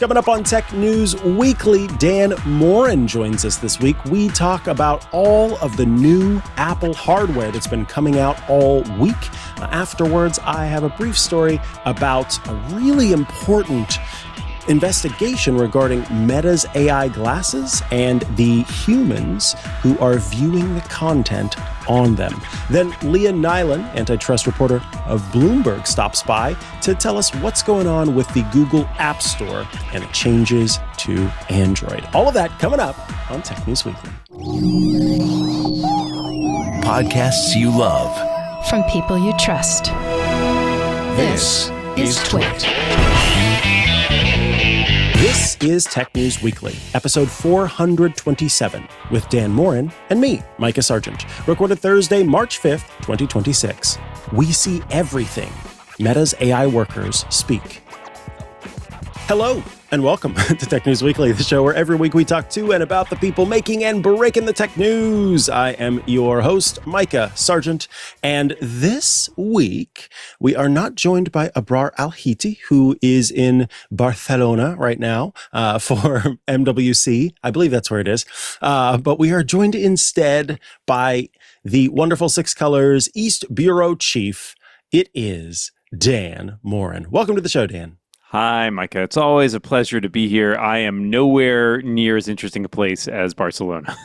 Coming up on Tech News Weekly, Dan Moren joins us this week. We talk about all of the new Apple hardware that's been coming out all week. Afterwards, I have a brief story about a really important investigation regarding Meta's AI glasses and the humans who are viewing the content on them. Then Leah Nylen, Antitrust Reporter of Bloomberg, stops by to tell us what's going on with the Google App Store and the changes to Android. All of that coming up on Tech News Weekly. Podcasts you love. From people you trust. This is Twit. This is Tech News Weekly, episode 427, with Dan Moren and me, Mikah Sargent, recorded Thursday, March 5th, 2026. We see everything. Meta's AI workers speak. Hello, and welcome to Tech News Weekly, the show where every week we talk to and about the people making and breaking the tech news. I am your host, Mikah Sargent, and this week we are not joined by Abrar Al-Hiti, who is in Barcelona right now for MWC. I believe that's where it is. But we are joined instead by the wonderful SixColors East Bureau Chief. It is Dan Moren. Welcome to the show, Dan. Hi, Micah. It's always a pleasure to be here. I am nowhere near as interesting a place as Barcelona.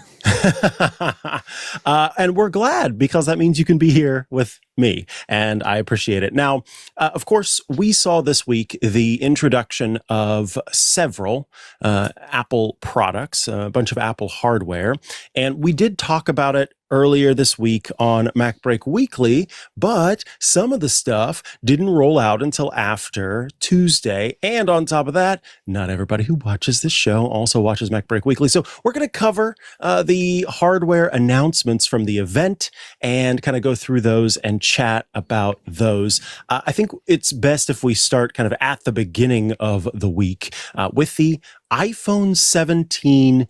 And we're glad, because that means you can be here with me, and I appreciate it. Now, of course, we saw this week the introduction of several Apple products, a bunch of Apple hardware, and we did talk about it earlier this week on MacBreak Weekly, but some of the stuff didn't roll out until after Tuesday. And on top of that, not everybody who watches this show also watches MacBreak Weekly. So we're going to cover the hardware announcements from the event and kind of go through those and chat about those. I think it's best if we start kind of at the beginning of the week with the iPhone 17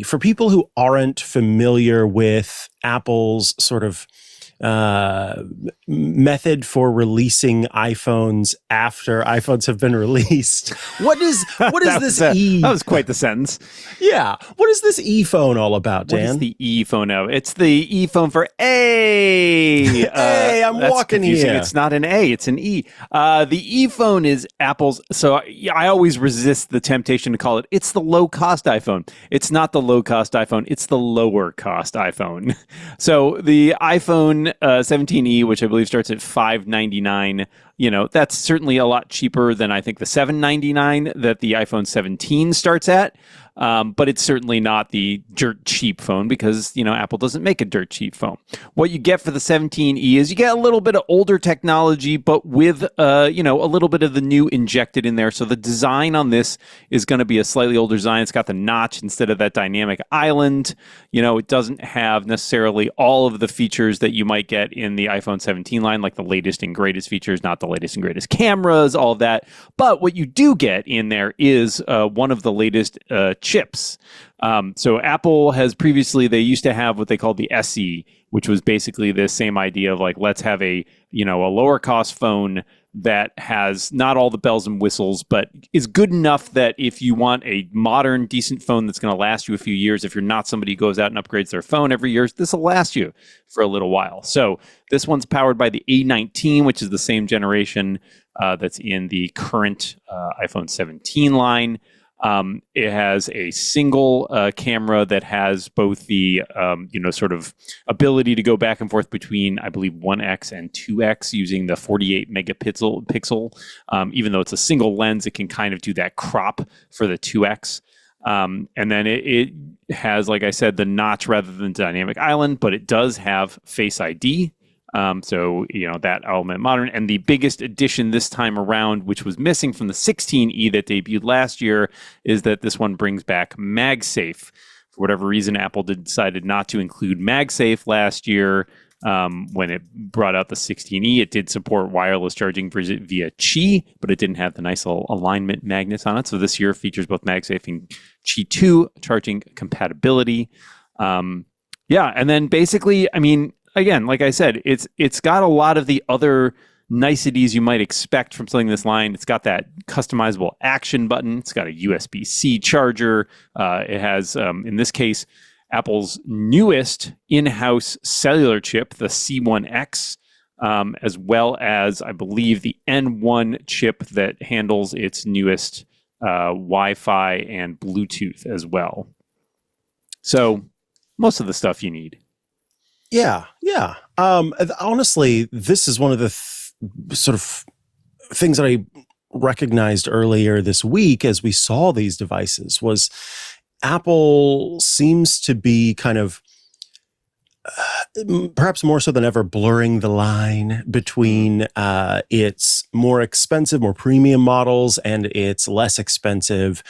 For people who aren't familiar with Apple's sort of method for releasing iPhones after iPhones have been released, what is this E? That was quite the sentence. Yeah. What is this E phone all about, Dan? What is the E phone of? It's the E phone for A. Hey, I'm walking confusing. here. It's not an A, it's an E. The E phone is Apple's. So I always resist the temptation to call it's the low cost iPhone. It's not the low cost iPhone. It's the lower cost iPhone. So the iPhone 17e, which I believe starts at $599, that's certainly a lot cheaper than I think the $799 that the iPhone 17 starts at. But it's certainly not the dirt cheap phone, because, Apple doesn't make a dirt cheap phone. What you get for the 17e is you get a little bit of older technology, but with, a little bit of the new injected in there. So the design on this is going to be a slightly older design. It's got the notch instead of that dynamic island. It doesn't have necessarily all of the features that you might get in the iPhone 17 line, like the latest and greatest features, not the latest and greatest cameras, all of that. But what you do get in there is one of the latest chips. So Apple has previously, they used to have what they called the SE, which was basically the same idea of like, let's have a lower cost phone that has not all the bells and whistles, but is good enough that if you want a modern, decent phone that's going to last you a few years, if you're not somebody who goes out and upgrades their phone every year, this will last you for a little while. So this one's powered by the A19, which is the same generation that's in the current iPhone 17 line. It has a single camera that has both the, sort of ability to go back and forth between, I believe, 1x and 2x using the 48 megapixel. Even though it's a single lens, it can kind of do that crop for the 2x. And then it has, like I said, the notch rather than dynamic island, but it does have Face ID. So, that element modern. And the biggest addition this time around, which was missing from the 16E that debuted last year, is that this one brings back MagSafe. For whatever reason, Apple decided not to include MagSafe last year. When it brought out the 16E, it did support wireless charging via Qi, but it didn't have the nice little alignment magnets on it. So this year features both MagSafe and Qi 2 charging compatibility. And then basically, again, like I said, it's got a lot of the other niceties you might expect from something this line. It's got that customizable action button. It's got a USB-C charger. It has, in this case, Apple's newest in-house cellular chip, the C1X, as well as, I believe, the N1 chip that handles its newest Wi-Fi and Bluetooth as well. So most of the stuff you need. Yeah. Honestly, this is one of the sort of things that I recognized earlier this week as we saw these devices was Apple seems to be kind of perhaps more so than ever blurring the line between its more expensive, more premium models and its less expensive,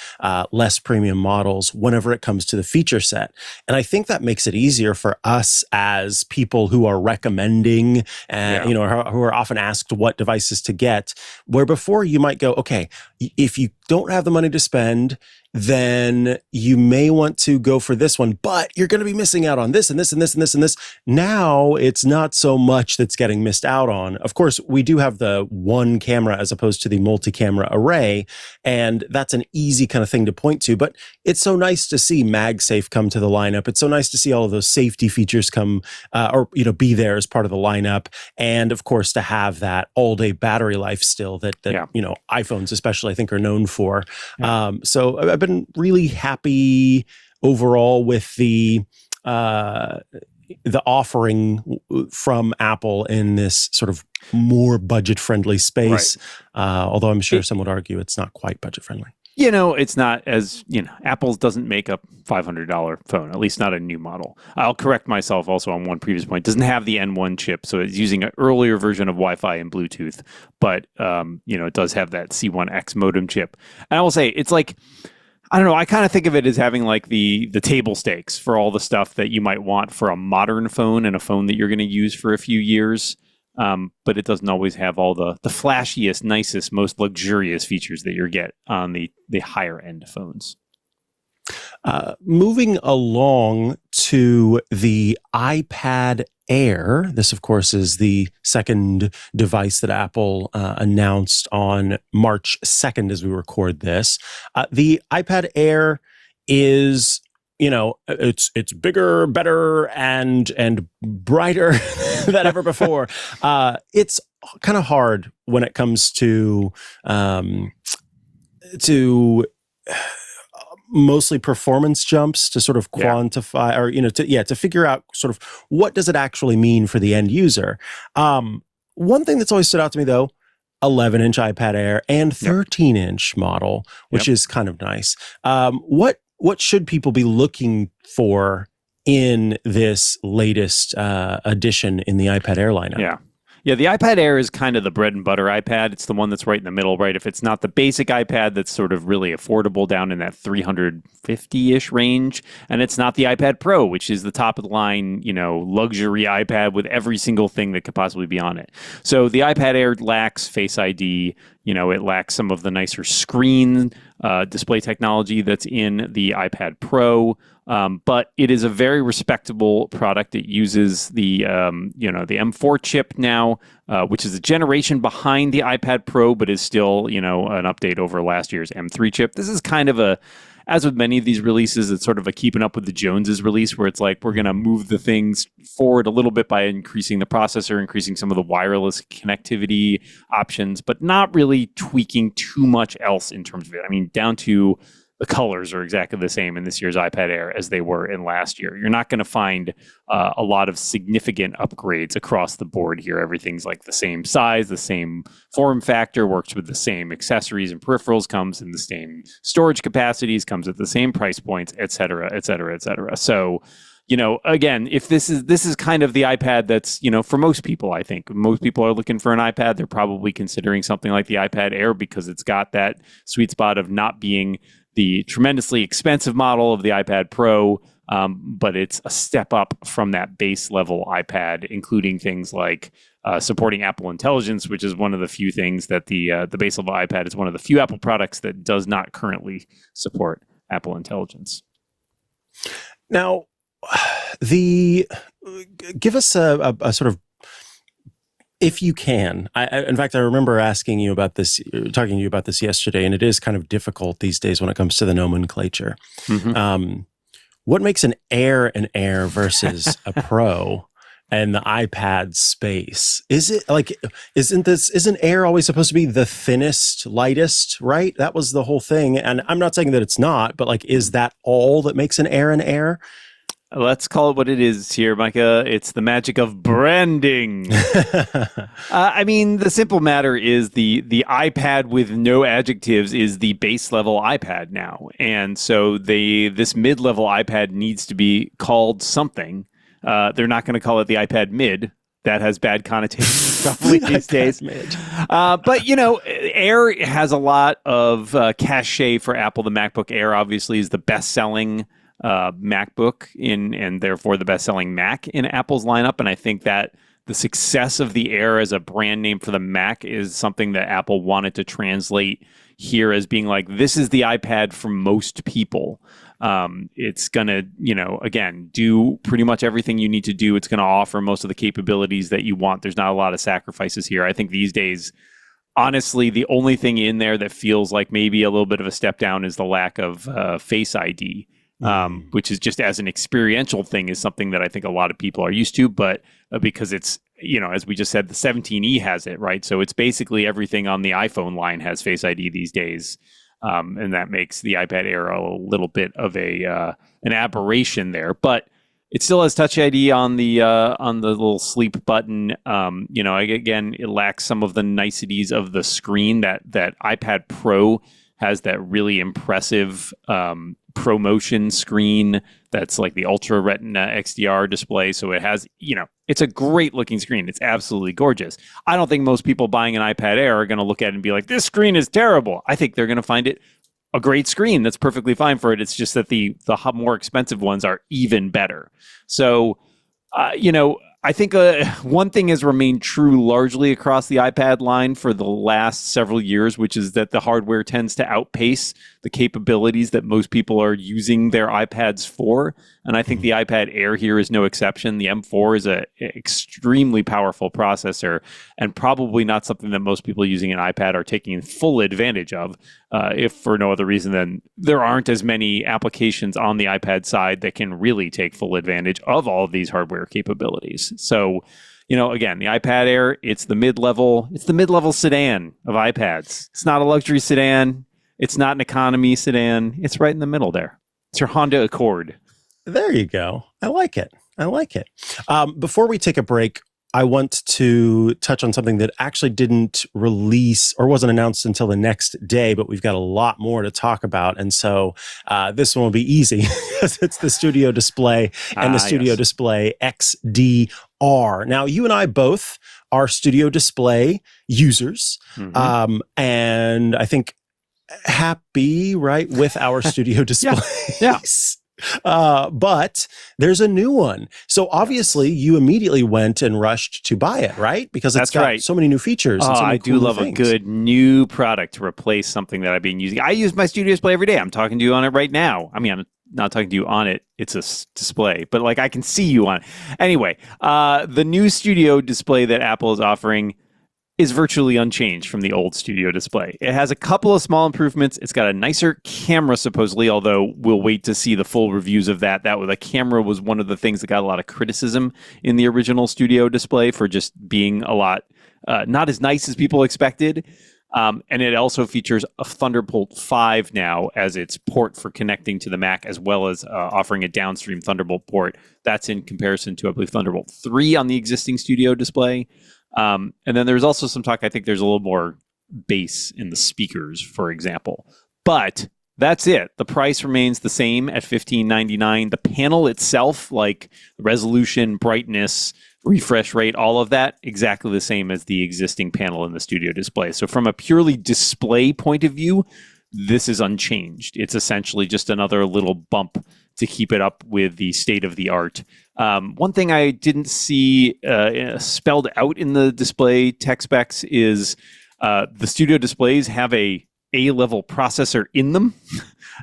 less premium models whenever it comes to the feature set. And I think that makes it easier for us as people who are recommending and who are often asked what devices to get, where before you might go, okay, if you don't have the money to spend, then you may want to go for this one, but you're going to be missing out on this and this and this and this and this. Now it's not so much that's getting missed out on. Of course, we do have the one camera as opposed to the multi-camera array, and that's an easy kind of thing to point to, but it's so nice to see MagSafe come to the lineup. It's so nice to see all of those safety features come be there as part of the lineup. And of course, to have that all-day battery life still that iPhones especially I think are known for. Yeah. So I've been really happy overall with the offering from Apple in this sort of more budget-friendly space. Right. Although I'm sure some would argue it's not quite budget-friendly. It's not as, Apple's doesn't make a $500 phone, at least not a new model. I'll correct myself also on one previous point. It doesn't have the N1 chip, so it's using an earlier version of Wi-Fi and Bluetooth, but, it does have that C1X modem chip. And I will say, it's like, I don't know, I kind of think of it as having like the table stakes for all the stuff that you might want for a modern phone and a phone that you're going to use for a few years. But it doesn't always have all the flashiest, nicest, most luxurious features that you get on the higher end phones. Moving along to the iPad Air. This, of course, is the second device that Apple announced on March 2nd as we record this. The iPad Air is... it's bigger, better, and brighter than ever before. It's kind of hard when it comes to mostly performance jumps to sort of quantify or to figure out sort of what does it actually mean for the end user. One thing that's always stood out to me though, 11-inch iPad Air and 13-inch model, which is kind of nice. What should people be looking for in this latest addition in the iPad Air lineup? Yeah, the iPad Air is kind of the bread and butter iPad. It's the one that's right in the middle, right? If it's not the basic iPad that's sort of really affordable down in that $350-ish range, and it's not the iPad Pro, which is the top of the line, luxury iPad with every single thing that could possibly be on it. So the iPad Air lacks Face ID. It lacks some of the nicer screen display technology that's in the iPad Pro. But it is a very respectable product. It uses the the M4 chip now, which is a generation behind the iPad Pro, but is still an update over last year's M3 chip. This is kind of as with many of these releases, it's sort of a keeping up with the Joneses release, where it's like we're going to move the things forward a little bit by increasing the processor, increasing some of the wireless connectivity options, but not really tweaking too much else in terms of it. I mean, down to the colors are exactly the same in this year's iPad Air as they were in last year. You're not going to find a lot of significant upgrades across the board here. Everything's like the same size, the same form factor, works with the same accessories and peripherals, comes in the same storage capacities, comes at the same price points, et cetera, et cetera, et cetera. So, again, if this is kind of the iPad that's, for most people, I think most people are looking for an iPad. They're probably considering something like the iPad Air because it's got that sweet spot of not being the tremendously expensive model of the iPad Pro, but it's a step up from that base level iPad, including things like supporting Apple Intelligence, which is one of the few things that the base level iPad is one of the few Apple products that does not currently support Apple Intelligence. Now, give us a sort of if you can, in fact, I remember asking you about this, talking to you about this yesterday, and it is kind of difficult these days when it comes to the nomenclature. Mm-hmm. What makes an Air versus a Pro and the iPad space? Is it like, isn't Air always supposed to be the thinnest, lightest, right? That was the whole thing. And I'm not saying that it's not, but like, is that all that makes an Air? Let's call it what it is here, Micah. It's the magic of branding. I mean, the simple matter is the iPad with no adjectives is the base level iPad now. And so this mid-level iPad needs to be called something. They're not going to call it the iPad mid. That has bad connotations probably these days. But, Air has a lot of cachet for Apple. The MacBook Air obviously is the best-selling MacBook and therefore the best-selling Mac in Apple's lineup. And I think that the success of the Air as a brand name for the Mac is something that Apple wanted to translate here as being like, this is the iPad for most people. It's going to, again, do pretty much everything you need to do. It's going to offer most of the capabilities that you want. There's not a lot of sacrifices here. I think these days, honestly, the only thing in there that feels like maybe a little bit of a step down is the lack of Face ID. Which is just as an experiential thing is something that I think a lot of people are used to, but because it's, as we just said, the 17E has it, right? So it's basically everything on the iPhone line has Face ID these days. And that makes the iPad Air a little bit of an aberration there, but it still has Touch ID on the little sleep button. Again, it lacks some of the niceties of the screen. That iPad Pro has that really impressive ProMotion screen that's like the Ultra Retina XDR display. So it has, it's a great looking screen. It's absolutely gorgeous. I don't think most people buying an iPad Air are going to look at it and be like, this screen is terrible. I think they're going to find it a great screen that's perfectly fine for it. It's just that the more expensive ones are even better. So, I think one thing has remained true largely across the iPad line for the last several years, which is that the hardware tends to outpace the capabilities that most people are using their iPads for. And I think the iPad Air here is no exception. The M4 is an extremely powerful processor and probably not something that most people using an iPad are taking full advantage of, if for no other reason than there aren't as many applications on the iPad side that can really take full advantage of all of these hardware capabilities. So, again, the iPad Air, it's the mid-level sedan of iPads. It's not a luxury sedan. It's not an economy sedan. It's right in the middle there. It's your Honda Accord. There you go. I like it. Before we take a break, I want to touch on something that actually didn't release or wasn't announced until the next day, but we've got a lot more to talk about. And so this one will be easy because it's the Studio Display and the Studio Display XDR. Now, you and I both are Studio Display users. And I think happy, right, with our Studio Displays. Yeah. But there's a new one. So obviously you immediately went and rushed to buy it, right? Because it's got so many new features. Oh, and so many I do love things. a good new product to replace something that I've been using. I use my Studio Display every day. I'm talking to you on it right now. I mean, I'm not talking to you on it. It's a display, but like I can see you on it. Anyway, the new Studio Display that Apple is offering is virtually unchanged from the old Studio Display. It has a couple of small improvements. It's got a nicer camera, supposedly, although we'll wait to see the full reviews of that. The camera was one of the things that got a lot of criticism in the original Studio Display for just being a lot not as nice as people expected. And it also features a Thunderbolt 5 now as its port for connecting to the Mac, as well as offering a downstream Thunderbolt port. That's in comparison to, I believe, Thunderbolt 3 on the existing Studio Display. And then there's also some talk, I think there's a little more bass in the speakers, for example. But that's it. The price remains the same at $15.99. The panel itself, like resolution, brightness, refresh rate, all of that, exactly the same as the existing panel in the Studio Display. So from a purely display point of view, this is unchanged. It's essentially just another little bump to keep it up with the state of the art. One thing I didn't see spelled out in the display tech specs is the Studio Displays have a A-level processor in them,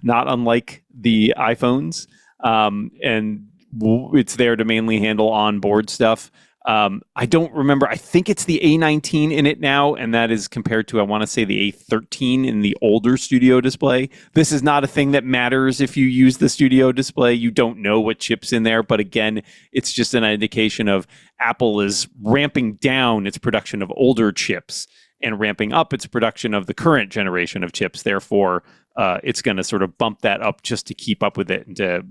not unlike the iPhones. And it's there to mainly handle onboard stuff. I don't remember. I think it's the A19 in it now, and that is compared to, I want to say, the A13 in the older Studio Display. This is not a thing that matters if you use the Studio Display. You don't know what chip's in there, but again, it's just an indication of Apple is ramping down its production of older chips and ramping up its production of the current generation of chips. Therefore, it's going to sort of bump that up just to keep up with it and to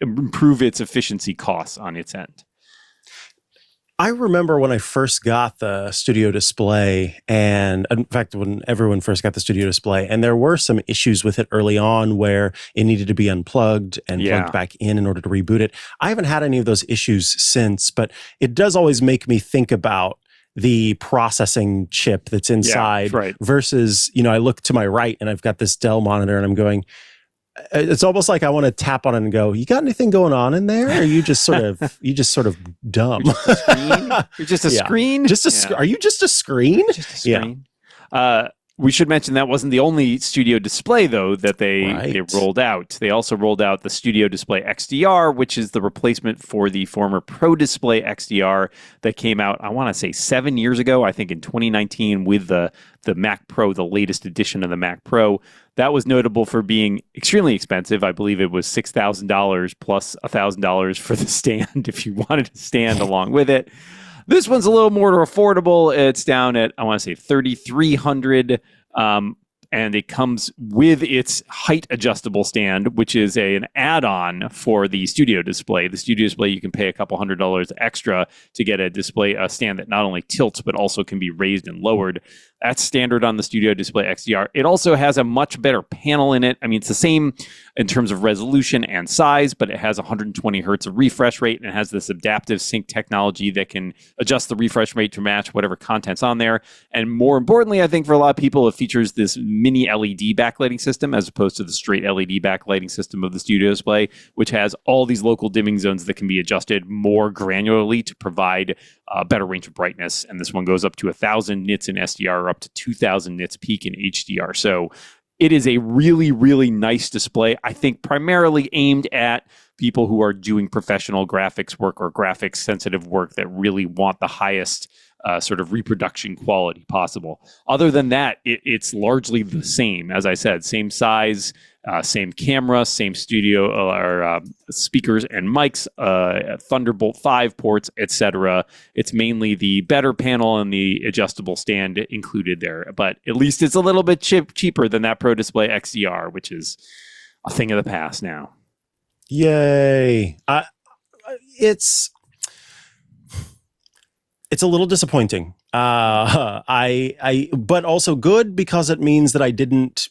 improve its efficiency costs on its end. I remember when I first got the Studio Display, and in fact, when everyone first got the Studio Display, and there were some issues with it early on where it needed to be unplugged and plugged back in order to reboot it. I haven't had any of those issues since, but it does always make me think about the processing chip that's inside versus, I look to my right and I've got this Dell monitor and I'm going, it's almost like I want to tap on it and go, you got anything going on in there? Or are you just sort of dumb? You're just a screen? Are you just a screen? Just a screen. Yeah. We should mention that wasn't the only Studio Display, though, that they rolled out. They also rolled out the Studio Display XDR, which is the replacement for the former Pro Display XDR that came out, I want to say 7 years ago, I think in 2019 with the Mac Pro, the latest edition of the Mac Pro. That was notable for being extremely expensive. I believe it was $6,000 plus $1,000 for the stand if you wanted to stand along with it. This one's a little more affordable. It's down at, I want to say, $3,300, and it comes with its height adjustable stand, which is an add-on for the Studio Display. The Studio Display, you can pay a couple $100 extra to get a stand that not only tilts but also can be raised and lowered. That's standard on the Studio Display XDR. It also has a much better panel in it. I mean, it's the same in terms of resolution and size, but it has 120 hertz of refresh rate, and it has this adaptive sync technology that can adjust the refresh rate to match whatever content's on there. And more importantly, I think for a lot of people, it features this mini LED backlighting system as opposed to the straight LED backlighting system of the Studio Display, which has all these local dimming zones that can be adjusted more granularly to provide better range of brightness. And this one goes up to 1,000 nits in SDR, or up to 2,000 nits peak in HDR. So it is a really, really nice display. I think primarily aimed at people who are doing professional graphics work or graphics sensitive work that really want the highest sort of reproduction quality possible. Other than that, it's largely the same. As I said, same size, same camera, same studio or speakers and mics, Thunderbolt 5 ports, etc. It's mainly the better panel and the adjustable stand included there. But at least it's a little bit cheaper than that Pro Display XDR, which is a thing of the past now. Yay. It's a little disappointing. But also good because it means that I didn't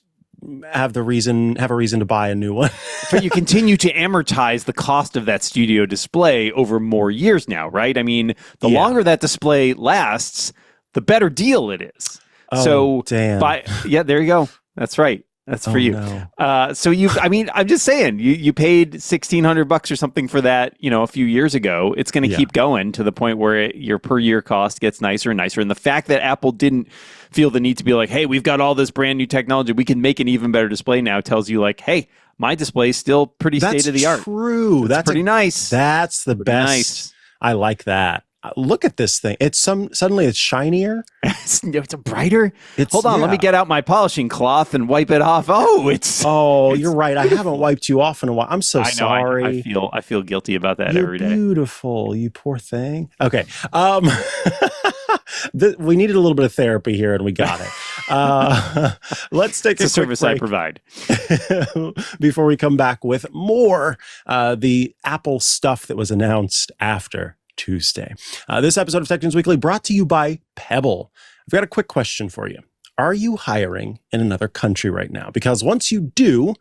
have a reason to buy a new one. But you continue to amortize the cost of that Studio Display over more years now, right? I mean, the longer that display lasts, the better deal it is. Oh, so damn. There you go. That's right. That's for you. No. I'm just saying, you paid $1,600 or something for that, a few years ago. It's going to keep going to the point where your per year cost gets nicer and nicer. And the fact that Apple didn't feel the need to be like, hey, we've got all this brand new technology, we can make an even better display now, tells you like, hey, my display is still pretty state of the art. True. That's pretty nice. That's the pretty best. Nice. I like that. Look at this thing. Suddenly it's shinier. It's brighter. Hold on, let me get out my polishing cloth and wipe it off. Oh, you're right. I haven't wiped you off in a while. I'm so sorry. I feel guilty about that You're every day. Beautiful, you poor thing. Okay. We needed a little bit of therapy here, and we got it. Let's take a service break I provide before we come back with more the Apple stuff that was announced after Tuesday. This episode of Tech News Weekly brought to you by Pebble. I've got a quick question for you. Are you hiring in another country right now? Because once you do,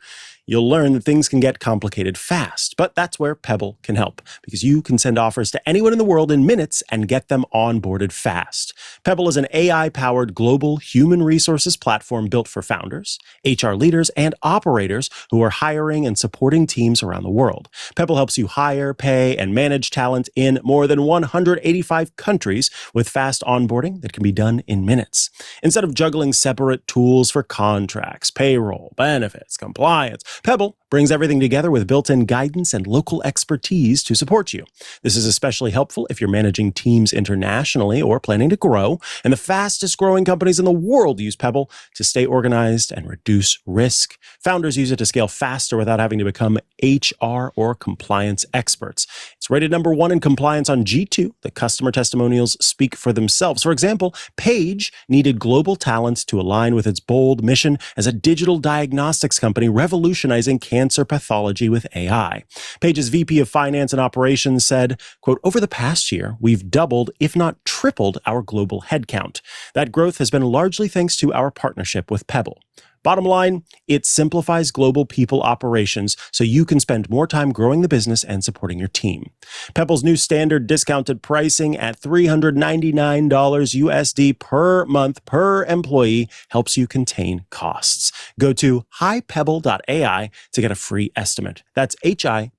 you'll learn that things can get complicated fast. But that's where Pebble can help, because you can send offers to anyone in the world in minutes and get them onboarded fast. Pebble is an AI-powered global human resources platform built for founders, HR leaders, and operators who are hiring and supporting teams around the world. Pebble helps you hire, pay, and manage talent in more than 185 countries with fast onboarding that can be done in minutes. Instead of juggling separate tools for contracts, payroll, benefits, compliance, Pebble brings everything together with built-in guidance and local expertise to support you. This is especially helpful if you're managing teams internationally or planning to grow, and the fastest growing companies in the world use Pebble to stay organized and reduce risk. Founders use it to scale faster without having to become HR or compliance experts. It's rated number 1 in compliance on G2. The customer testimonials speak for themselves. For example, Page needed global talent to align with its bold mission as a digital diagnostics company revolutionizing cancer pathology with AI. Page's VP of Finance and Operations said, quote, "Over the past year, we've doubled, if not tripled, our global headcount. That growth has been largely thanks to our partnership with Pebble. Bottom line, it simplifies global people operations so you can spend more time growing the business and supporting your team. Pebble's new standard discounted pricing at $399 USD per month per employee helps you contain costs. Go to highpebble.ai to get a free estimate. That's HIPEBL.ai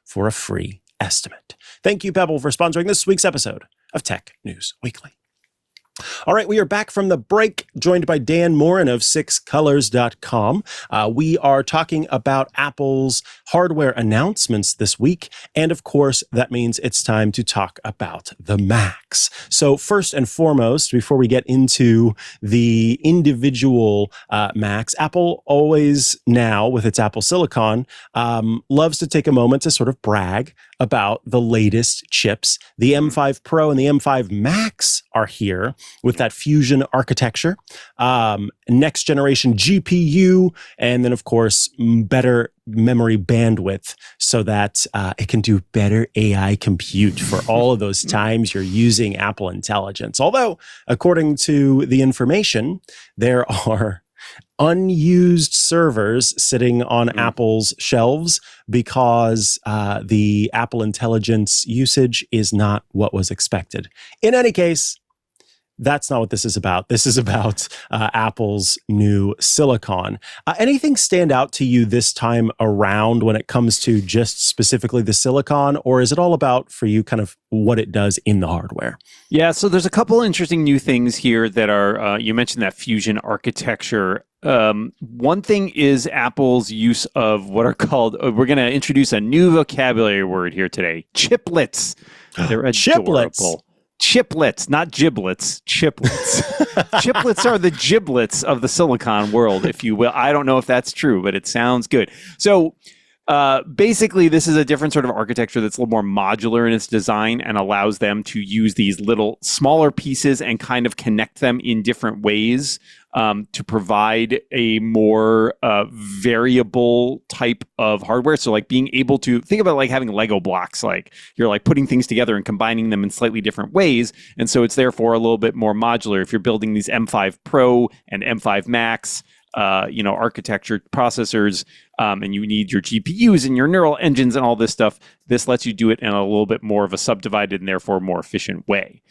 for a free estimate. Thank you, Pebble, for sponsoring this week's episode of Tech News Weekly. All right, we are back from the break, joined by Dan Moren of SixColors.com. We are talking about Apple's hardware announcements this week, and of course, that means it's time to talk about the Macs. So first and foremost, before we get into the individual Macs, Apple always now, with its Apple Silicon, loves to take a moment to sort of brag about the latest chips. The M5 Pro and the M5 Max are here with that Fusion architecture, next generation GPU, and then, of course, better memory bandwidth so that it can do better AI compute for all of those times you're using Apple Intelligence. Although, according to the information, there are unused servers sitting on Apple's shelves because the Apple Intelligence usage is not what was expected. In any case, that's not what this is about. This is about Apple's new silicon. Anything stand out to you this time around when it comes to just specifically the silicon, or is it all about, for you, kind of what it does in the hardware? Yeah, so there's a couple interesting new things here that are, you mentioned that Fusion architecture. One thing is Apple's use of what are called, we're going to introduce a new vocabulary word here today, chiplets. They're adorable. Chiplets, not giblets, chiplets. Chiplets are the giblets of the silicon world, if you will. I don't know if that's true, but it sounds good. So basically, this is a different sort of architecture that's a little more modular in its design and allows them to use these little smaller pieces and kind of connect them in different ways to provide a more variable type of hardware. So like being able to think about like having Lego blocks, like you're like putting things together and combining them in slightly different ways. And so it's therefore a little bit more modular. If you're building these M5 Pro and M5 Max, architecture processors, and you need your GPUs and your neural engines and all this stuff, this lets you do it in a little bit more of a subdivided and therefore more efficient way.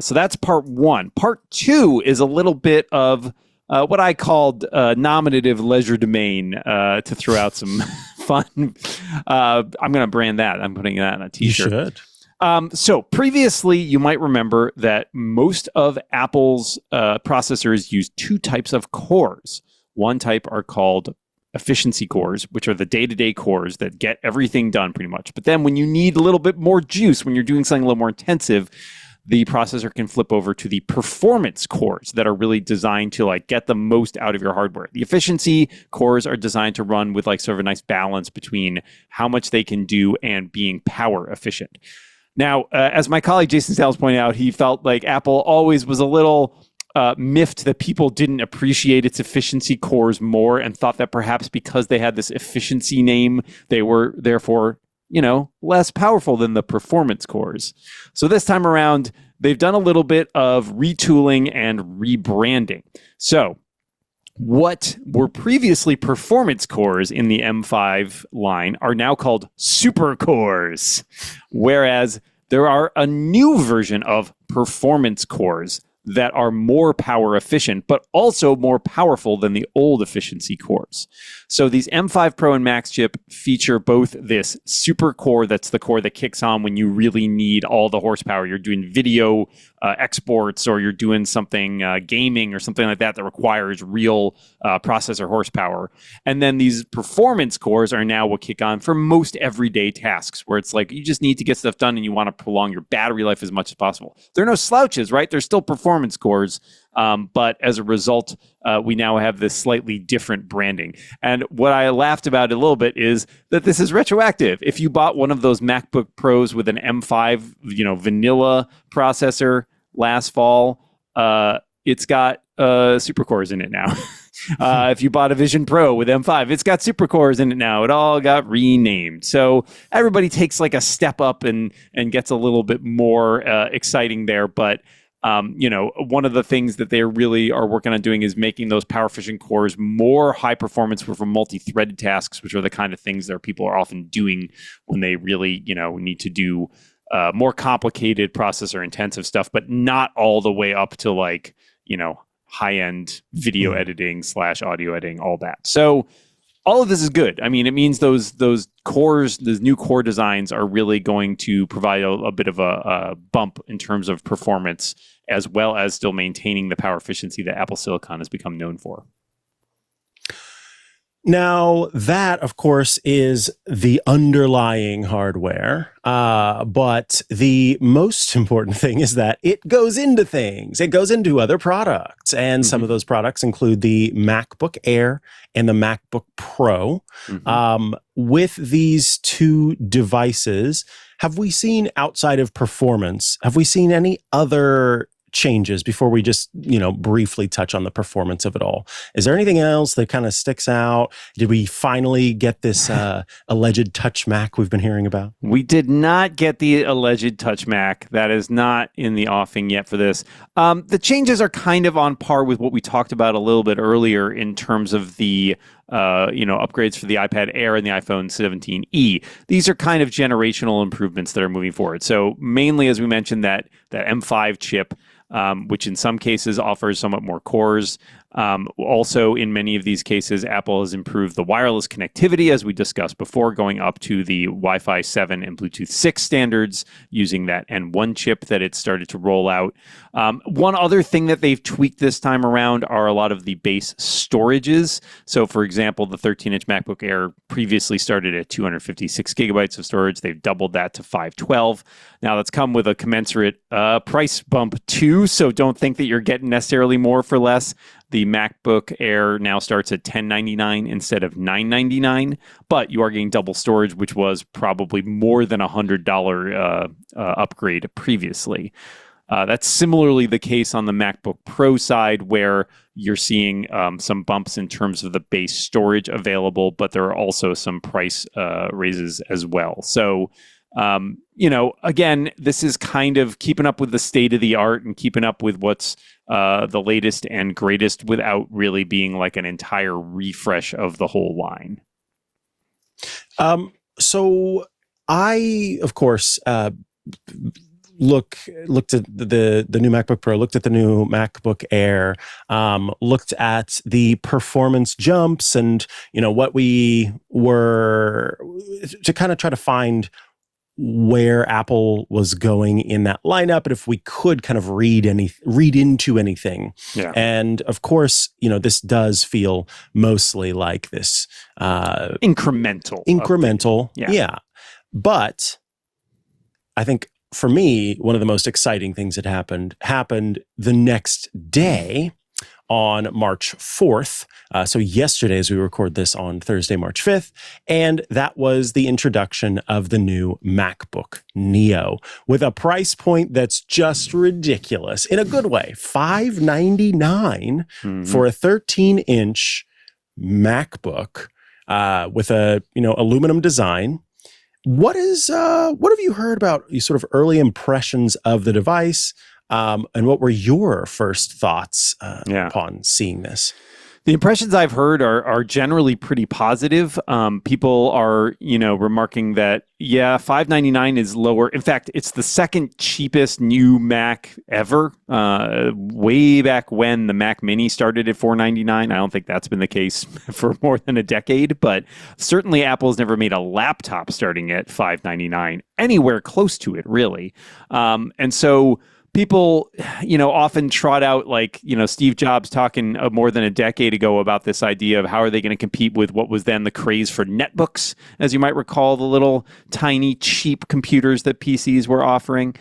So that's part one. Part two is a little bit of what I called nominative leisure-domain to throw out some fun. I'm going to brand that. I'm putting that on a t-shirt. You should. So previously, you might remember that most of Apple's processors use two types of cores. One type are called efficiency cores, which are the day-to-day cores that get everything done pretty much. But then when you need a little bit more juice, when you're doing something a little more intensive, the processor can flip over to the performance cores that are really designed to like get the most out of your hardware. The efficiency cores are designed to run with like sort of a nice balance between how much they can do and being power efficient. Now, as my colleague Jason Stiles pointed out, he felt like Apple always was a little miffed that people didn't appreciate its efficiency cores more and thought that perhaps because they had this efficiency name, they were therefore, less powerful than the performance cores. So this time around, they've done a little bit of retooling and rebranding. So what were previously performance cores in the M5 line are now called super cores, whereas there are a new version of performance cores that are more power efficient, but also more powerful than the old efficiency cores. So these M5 Pro and Max chip feature both this super core, that's the core that kicks on when you really need all the horsepower. You're doing video exports, or you're doing something gaming or something like that requires real processor horsepower. And then these performance cores are now what kick on for most everyday tasks, where it's like you just need to get stuff done and you want to prolong your battery life as much as possible. They're no slouches, right? They're still performance cores. But as a result, we now have this slightly different branding. And what I laughed about a little bit is that this is retroactive. If you bought one of those MacBook Pros with an M5, vanilla processor last fall, it's got supercores in it now. If you bought a Vision Pro with M5, it's got supercores in it now. It all got renamed. So everybody takes like a step up and gets a little bit more exciting there. But one of the things that they really are working on doing is making those power efficient cores more high performance for multi-threaded tasks, which are the kind of things that people are often doing when they really, need to do more complicated processor intensive stuff, but not all the way up to like, high-end video editing / audio editing, all that. So all of this is good. I mean, it means those cores, those new core designs are really going to provide a bit of a bump in terms of performance, as well as still maintaining the power efficiency that Apple Silicon has become known for. Now, that, of course, is the underlying hardware. But the most important thing is that it goes into things. It goes into other products. And some of those products include the MacBook Air and the MacBook Pro. With these two devices, have we seen, outside of performance, have we seen any other changes before we just, briefly touch on the performance of it all? Is there anything else that kind of sticks out? Did we finally get this alleged Touch Mac we've been hearing about? We did not get the alleged Touch Mac. That is not in the offing yet for this. The changes are kind of on par with what we talked about a little bit earlier in terms of the upgrades for the iPad Air and the iPhone 17e. These are kind of generational improvements that are moving forward. So mainly, as we mentioned, that M5 chip, which in some cases offers somewhat more cores. Also, in many of these cases, Apple has improved the wireless connectivity, as we discussed before, going up to the Wi-Fi 7 and Bluetooth 6 standards using that N1 chip that it started to roll out. One other thing that they've tweaked this time around are a lot of the base storages. So, for example, the 13-inch MacBook Air previously started at 256 gigabytes of storage. They've doubled that to 512. Now, that's come with a commensurate price bump too, so don't think that you're getting necessarily more for less. The MacBook Air now starts at $1099 instead of $999, but you are getting double storage, which was probably more than $100 upgrade previously. That's similarly the case on the MacBook Pro side, where you're seeing some bumps in terms of the base storage available, but there are also some price raises as well. So, again, this is kind of keeping up with the state of the art and keeping up with what's the latest and greatest without really being like an entire refresh of the whole line. So I, of course, looked at the new MacBook Pro, looked at the new MacBook Air, looked at the performance jumps and, what we were to kind of try to find where Apple was going in that lineup, and if we could kind of read into anything. Yeah. And of course, this does feel mostly like this incremental. Yeah. But I think for me, one of the most exciting things that happened the next day on March 4th. So yesterday, as we record this on Thursday, March 5th, and that was the introduction of the new MacBook Neo with a price point that's just ridiculous in a good way. $599 for a 13-inch MacBook with a aluminum design. What have you heard about sort of early impressions of the device? And what were your first thoughts upon seeing this? The impressions I've heard are generally pretty positive. People are, remarking that, $599 is lower. In fact, it's the second cheapest new Mac ever. Way back when the Mac Mini started at $499. I don't think that's been the case for more than a decade, but certainly Apple's never made a laptop starting at $599 anywhere close to it, really. And so people, often trot out Steve Jobs talking more than a decade ago about this idea of how are they going to compete with what was then the craze for netbooks, as you might recall, the little tiny cheap computers that PCs were offering.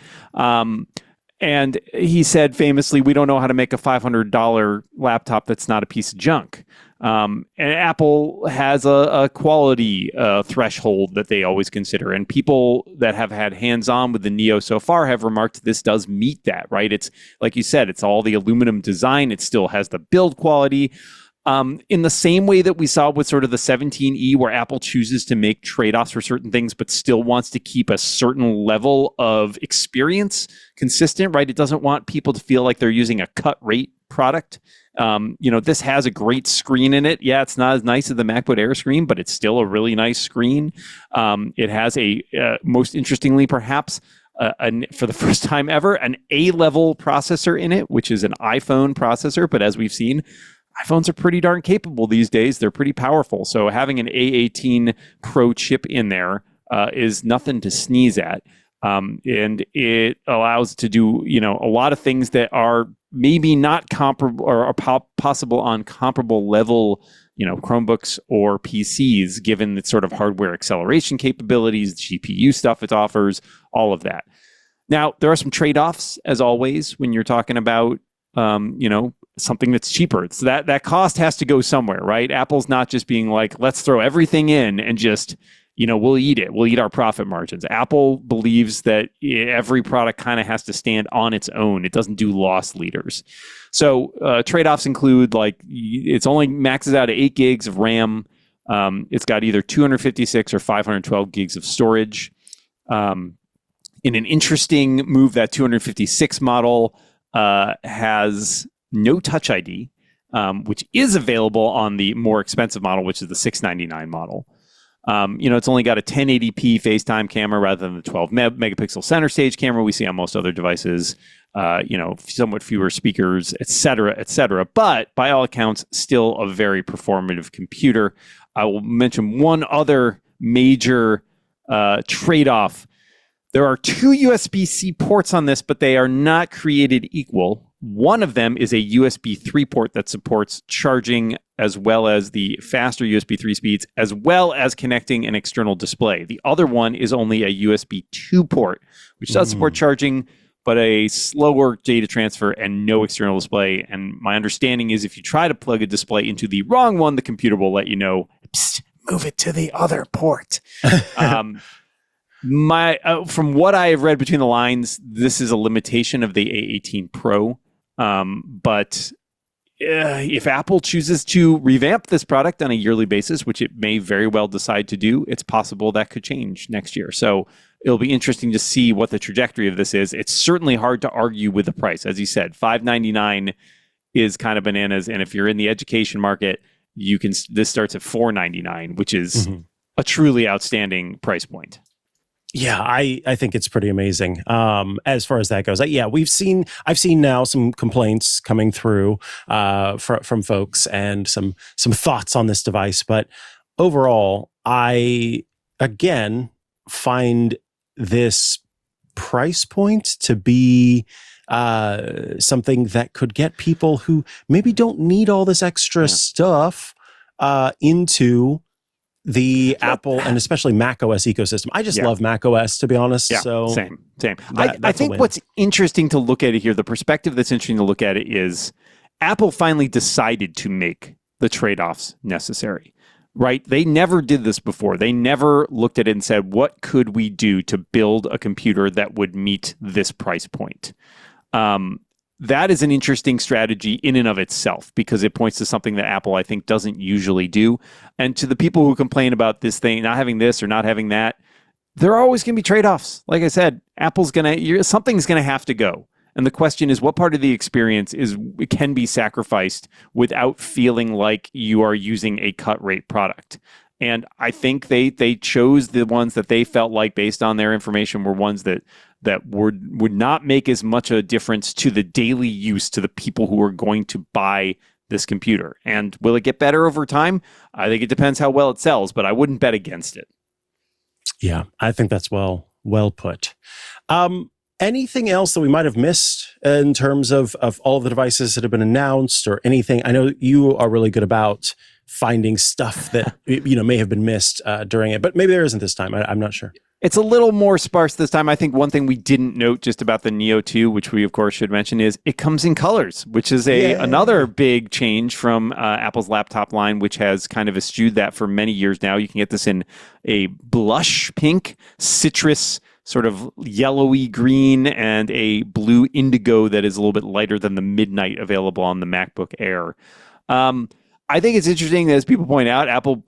And he said famously, we don't know how to make a $500 laptop that's not a piece of junk. And Apple has a quality threshold that they always consider. And people that have had hands-on with the Neo so far have remarked this does meet that, right? It's, like you said, it's all the aluminum design. It still has the build quality. In the same way that we saw with sort of the 17E, where Apple chooses to make trade-offs for certain things, but still wants to keep a certain level of experience consistent, right? It doesn't want people to feel like they're using a cut-rate product. This has a great screen in it. Yeah, it's not as nice as the MacBook Air screen, but it's still a really nice screen. It has most interestingly, perhaps, for the first time ever, an A-level processor in it, which is an iPhone processor. But as we've seen, iPhones are pretty darn capable these days. They're pretty powerful. So having an A18 Pro chip in there is nothing to sneeze at. And it allows to do, a lot of things that are maybe not comparable or are possible on comparable level, Chromebooks or PCs, given the sort of hardware acceleration capabilities, the GPU stuff it offers, all of that. Now, there are some trade-offs, as always, when you're talking about, something that's cheaper. So that cost has to go somewhere, right? Apple's not just being like, let's throw everything in and just, we'll eat it. We'll eat our profit margins. Apple believes that every product kind of has to stand on its own. It doesn't do loss leaders. So trade-offs include it's only maxes out at 8 gigs of RAM. It's got either 256 or 512 gigs of storage. In an interesting move, that 256 model has no Touch ID, which is available on the more expensive model, which is the $699 model. It's only got a 1080p FaceTime camera rather than the 12 megapixel center stage camera we see on most other devices. Somewhat fewer speakers, et cetera. But by all accounts, still a very performative computer. I will mention one other major trade-off. There are 2 USB-C ports on this, but they are not created equal. One of them is a USB 3 port that supports charging as well as the faster USB 3 speeds, as well as connecting an external display. The other one is only a USB 2 port, which does support charging, but a slower data transfer and no external display. And my understanding is if you try to plug a display into the wrong one, the computer will let you know, move it to the other port. From what I have read between the lines, this is a limitation of the A18 Pro. But if Apple chooses to revamp this product on a yearly basis, which it may very well decide to do, it's possible that could change next year. So it'll be interesting to see what the trajectory of this is. It's certainly hard to argue with the price. As you said, $599 is kind of bananas. And if you're in the education market, this starts at $499, which is a truly outstanding price point. Yeah, I think it's pretty amazing as far as that goes. I've seen now some complaints coming through from folks and some thoughts on this device, but overall, I again find this price point to be something that could get people who maybe don't need all this extra stuff into the Apple and especially Mac OS ecosystem. I just love Mac OS, to be honest. Yeah, so same. I think what's interesting to look at it here, the perspective that's interesting to look at it is Apple finally decided to make the trade-offs necessary, right? They never did this before. They never looked at it and said, what could we do to build a computer that would meet this price point? That is an interesting strategy in and of itself because it points to something that Apple, I think, doesn't usually do. And to the people who complain about this thing, not having this or not having that, there are always going to be trade-offs. Like I said, something's going to have to go. And the question is, what part of the experience can be sacrificed without feeling like you are using a cut-rate product? And I think they chose the ones that they felt like, based on their information, were ones that would not make as much a difference to the daily use, to the people who are going to buy this computer. And will it get better over time? I think it depends how well it sells, but I wouldn't bet against it. Yeah, I think that's well put. Anything else that we might have missed in terms of all of the devices that have been announced or anything? I know you are really good about finding stuff that may have been missed during it, but maybe there isn't this time. I'm not sure. It's a little more sparse this time. I think one thing we didn't note just about the Neo 2, which we of course should mention, is it comes in colors, which is another big change from Apple's laptop line, which has kind of eschewed that for many years now. You can get this in a blush pink, citrus, sort of yellowy green, and a blue indigo that is a little bit lighter than the midnight available on the MacBook Air. I think it's interesting that, as people point out, Apple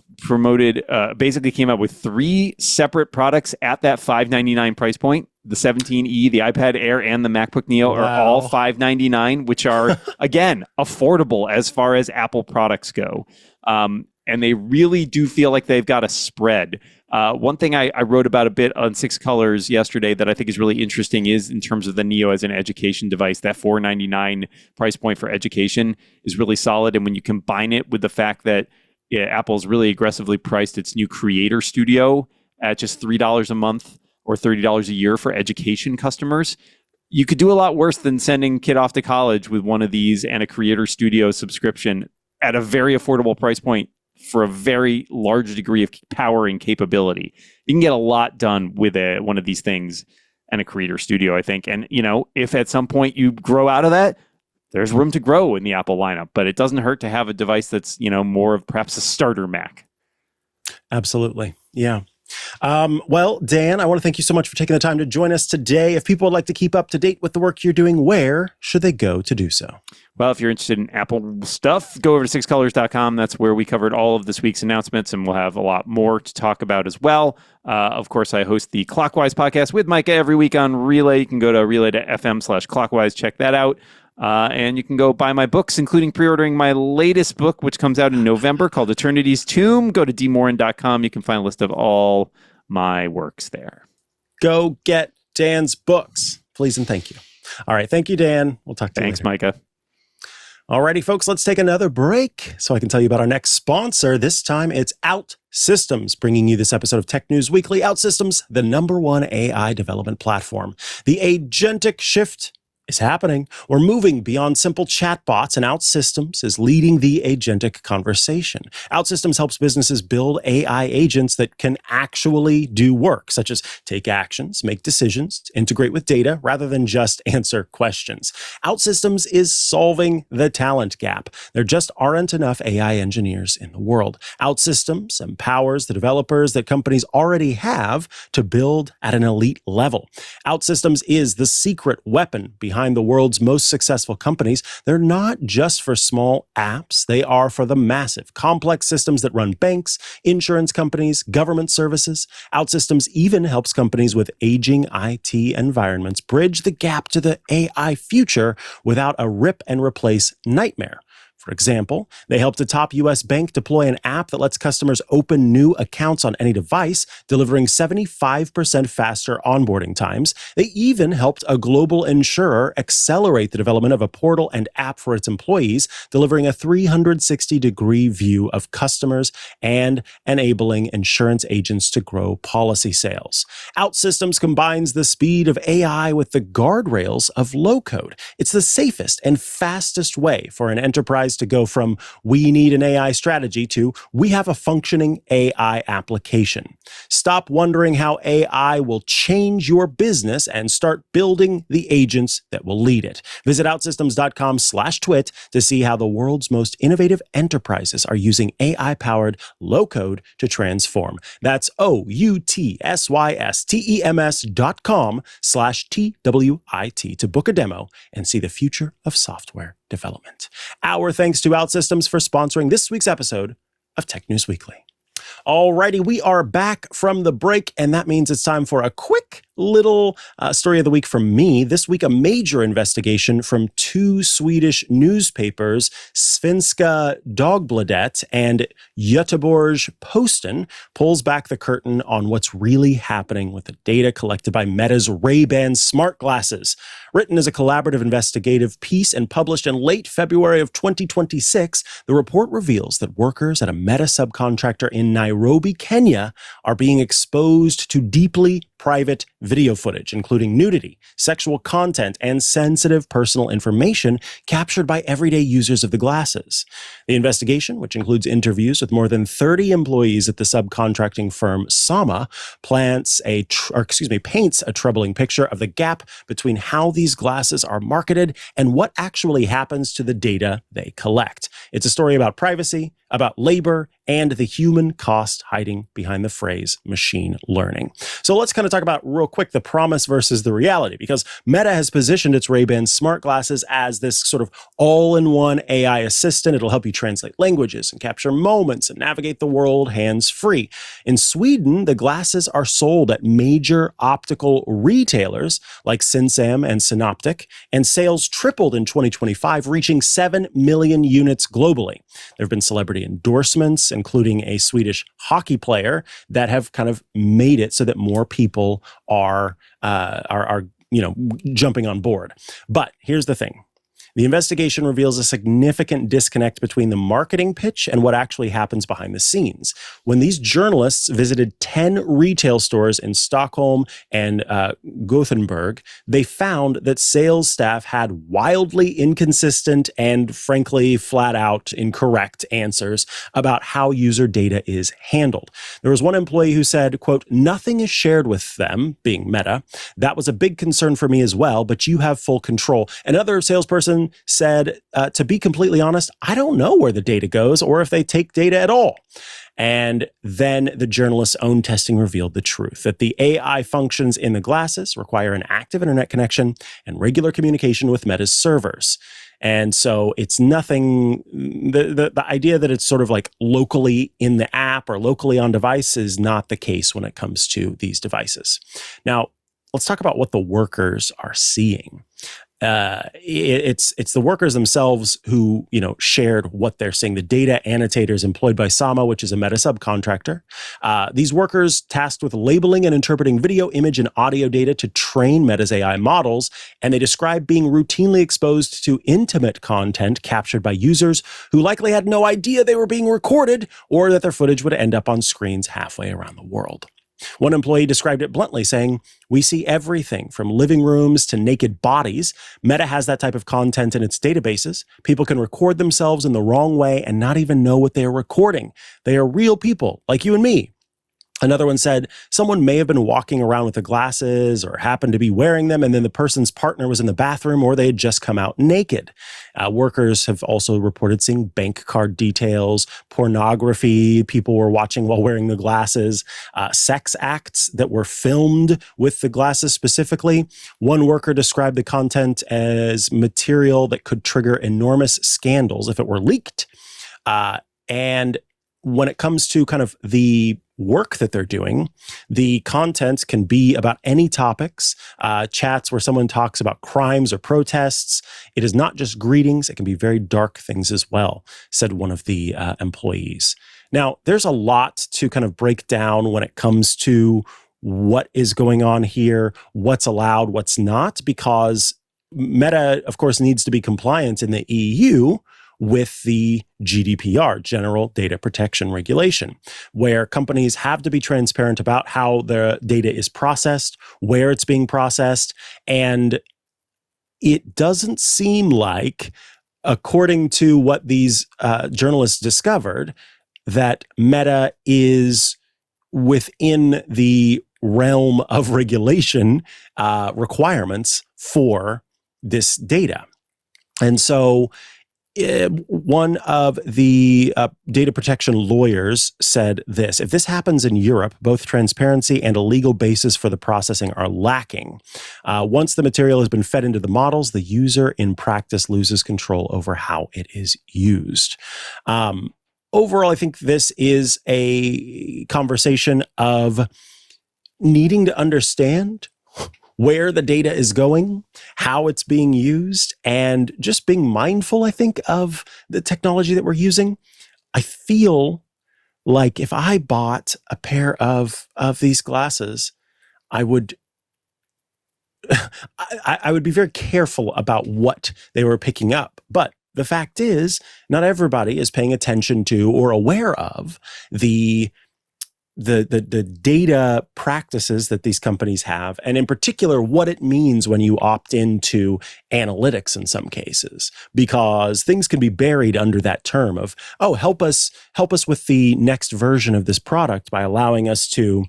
basically came out with 3 separate products at that $599 price point. The 17E, the iPad Air, and the MacBook Neo are all $599, which are, again, affordable as far as Apple products go. And they really do feel like they've got a spread. One thing I wrote about a bit on SixColors yesterday that I think is really interesting is in terms of the Neo as an education device. That $499 price point for education is really solid. And when you combine it with the fact that Apple's really aggressively priced its new Creator Studio at just $3 a month or $30 a year for education customers, you could do a lot worse than sending a kid off to college with one of these and a Creator Studio subscription at a very affordable price point for a very large degree of power and capability. You can get a lot done with one of these things and a Creator Studio, I think. And, if at some point you grow out of that, there's room to grow in the Apple lineup. But it doesn't hurt to have a device that's, more of perhaps a starter Mac. Absolutely. Yeah. Well, Dan, I want to thank you so much for taking the time to join us today. If people would like to keep up to date with the work you're doing, where should they go to do so? Well, if you're interested in Apple stuff, go over to SixColors.com. That's where we covered all of this week's announcements, and we'll have a lot more to talk about as well. Of course, I host the Clockwise podcast with Mikah every week on Relay. You can go to relay.fm/clockwise, check that out. And you can go buy my books, including pre-ordering my latest book, which comes out in November, called Eternity's Tomb. Go to dmoren.com. You can find a list of all my works there. Go get Dan's books, please and thank you. All right. Thank you, Dan. We'll talk to you later. Thanks, Mikah. Alrighty, folks, let's take another break so I can tell you about our next sponsor. This time it's OutSystems, bringing you this episode of Tech News Weekly. OutSystems, the #1 AI development platform. The agentic shift is happening. We're moving beyond simple chatbots, and OutSystems is leading the agentic conversation. OutSystems helps businesses build AI agents that can actually do work, such as take actions, make decisions, integrate with data, rather than just answer questions. OutSystems is solving the talent gap. There just aren't enough AI engineers in the world. OutSystems empowers the developers that companies already have to build at an elite level. OutSystems is the secret weapon behind the world's most successful companies. They're not just for small apps. They are for the massive, complex systems that run banks, insurance companies, government services. OutSystems even helps companies with aging IT environments bridge the gap to the AI future without a rip and replace nightmare. For example, they helped a top U.S. bank deploy an app that lets customers open new accounts on any device, delivering 75% faster onboarding times. They even helped a global insurer accelerate the development of a portal and app for its employees, delivering a 360-degree view of customers and enabling insurance agents to grow policy sales. OutSystems combines the speed of AI with the guardrails of low-code. It's the safest and fastest way for an enterprise to go from "we need an AI strategy" to "we have a functioning AI application." Stop wondering how AI will change your business and start building the agents that will lead it. Visit outsystems.com/twit to see how the world's most innovative enterprises are using AI-powered low-code to transform. That's outsystems.com/TWIT to book a demo and see the future of software development. Our thanks to OutSystems for sponsoring this week's episode of Tech News Weekly. Alrighty, we are back from the break, and that means it's time for a quick little story of the week from me. This week, a major investigation from 2 Swedish newspapers, Svenska Dagbladet and Göteborgs-Posten, pulls back the curtain on what's really happening with the data collected by Meta's Ray-Ban smart glasses. Written as a collaborative investigative piece and published in late February of 2026, the report reveals that workers at a Meta subcontractor in Nairobi, Kenya, are being exposed to deeply private video footage, including nudity, sexual content, and sensitive personal information captured by everyday users of the glasses. The investigation, which includes interviews with more than 30 employees at the subcontracting firm Sama, paints a troubling picture of the gap between how these glasses are marketed and what actually happens to the data they collect. It's a story about privacy, about labor, and the human cost hiding behind the phrase machine learning. So let's kind of talk about real quick the promise versus the reality, because Meta has positioned its Ray-Ban smart glasses as this sort of all-in-one AI assistant. It'll help you translate languages and capture moments and navigate the world hands-free. In Sweden, the glasses are sold at major optical retailers like Synsam and Synoptic, and sales tripled in 2025, reaching 7 million units globally. There have been celebrity endorsements, including a Swedish hockey player, that have kind of made it so that more people are jumping on board. But here's the thing. The investigation reveals a significant disconnect between the marketing pitch and what actually happens behind the scenes. When these journalists visited 10 retail stores in Stockholm and Gothenburg, they found that sales staff had wildly inconsistent and, frankly, flat out incorrect answers about how user data is handled. There was one employee who said, quote, "Nothing is shared with them," being Meta. "That was a big concern for me as well, but you have full control." Another salesperson said, "To be completely honest, I don't know where the data goes or if they take data at all." And then the journalist's own testing revealed the truth, that the AI functions in the glasses require an active internet connection and regular communication with Meta's servers. And so it's nothing, the idea that it's sort of like locally in the app or locally on device is not the case when it comes to these devices. Now, let's talk about what the workers are seeing. It's the workers themselves who, shared what they're seeing. The data annotators employed by Sama, which is a Meta subcontractor. These workers tasked with labeling and interpreting video, image, and audio data to train Meta's AI models, and they describe being routinely exposed to intimate content captured by users who likely had no idea they were being recorded or that their footage would end up on screens halfway around the world. One employee described it bluntly, saying, "We see everything from living rooms to naked bodies. Meta has that type of content in its databases. People can record themselves in the wrong way and not even know what they are recording. They are real people like you and me." Another one said, "Someone may have been walking around with the glasses or happened to be wearing them, and then the person's partner was in the bathroom or they had just come out naked." Workers have also reported seeing bank card details, pornography people were watching while wearing the glasses, sex acts that were filmed with the glasses specifically. One worker described the content as material that could trigger enormous scandals if it were leaked. And when it comes to kind of the work that they're doing, the content can be about any topics, chats where someone talks about crimes or protests. It is not just greetings. It can be very dark things as well, said one of the employees. Now, there's a lot to kind of break down when it comes to what is going on here, what's allowed, what's not, because Meta, of course, needs to be compliant in the EU with the GDPR, General Data Protection Regulation, where companies have to be transparent about how the data is processed, where it's being processed, and it doesn't seem like, according to what these journalists discovered, that Meta is within the realm of regulation requirements for this data. And so one of the data protection lawyers said this: "If this happens in Europe, both transparency and a legal basis for the processing are lacking. Once the material has been fed into the models, the user in practice loses control over how it is used." Overall, I think this is a conversation of needing to understand where the data is going, how it's being used, and just being mindful, I think, of the technology that we're using. I feel like if I bought a pair of these glasses, I would I would be very careful about what they were picking up. But the fact is, not everybody is paying attention to or aware of the the data practices that these companies have, and in particular, what it means when you opt into analytics in some cases, because things can be buried under that term of, oh, help us with the next version of this product by allowing us to,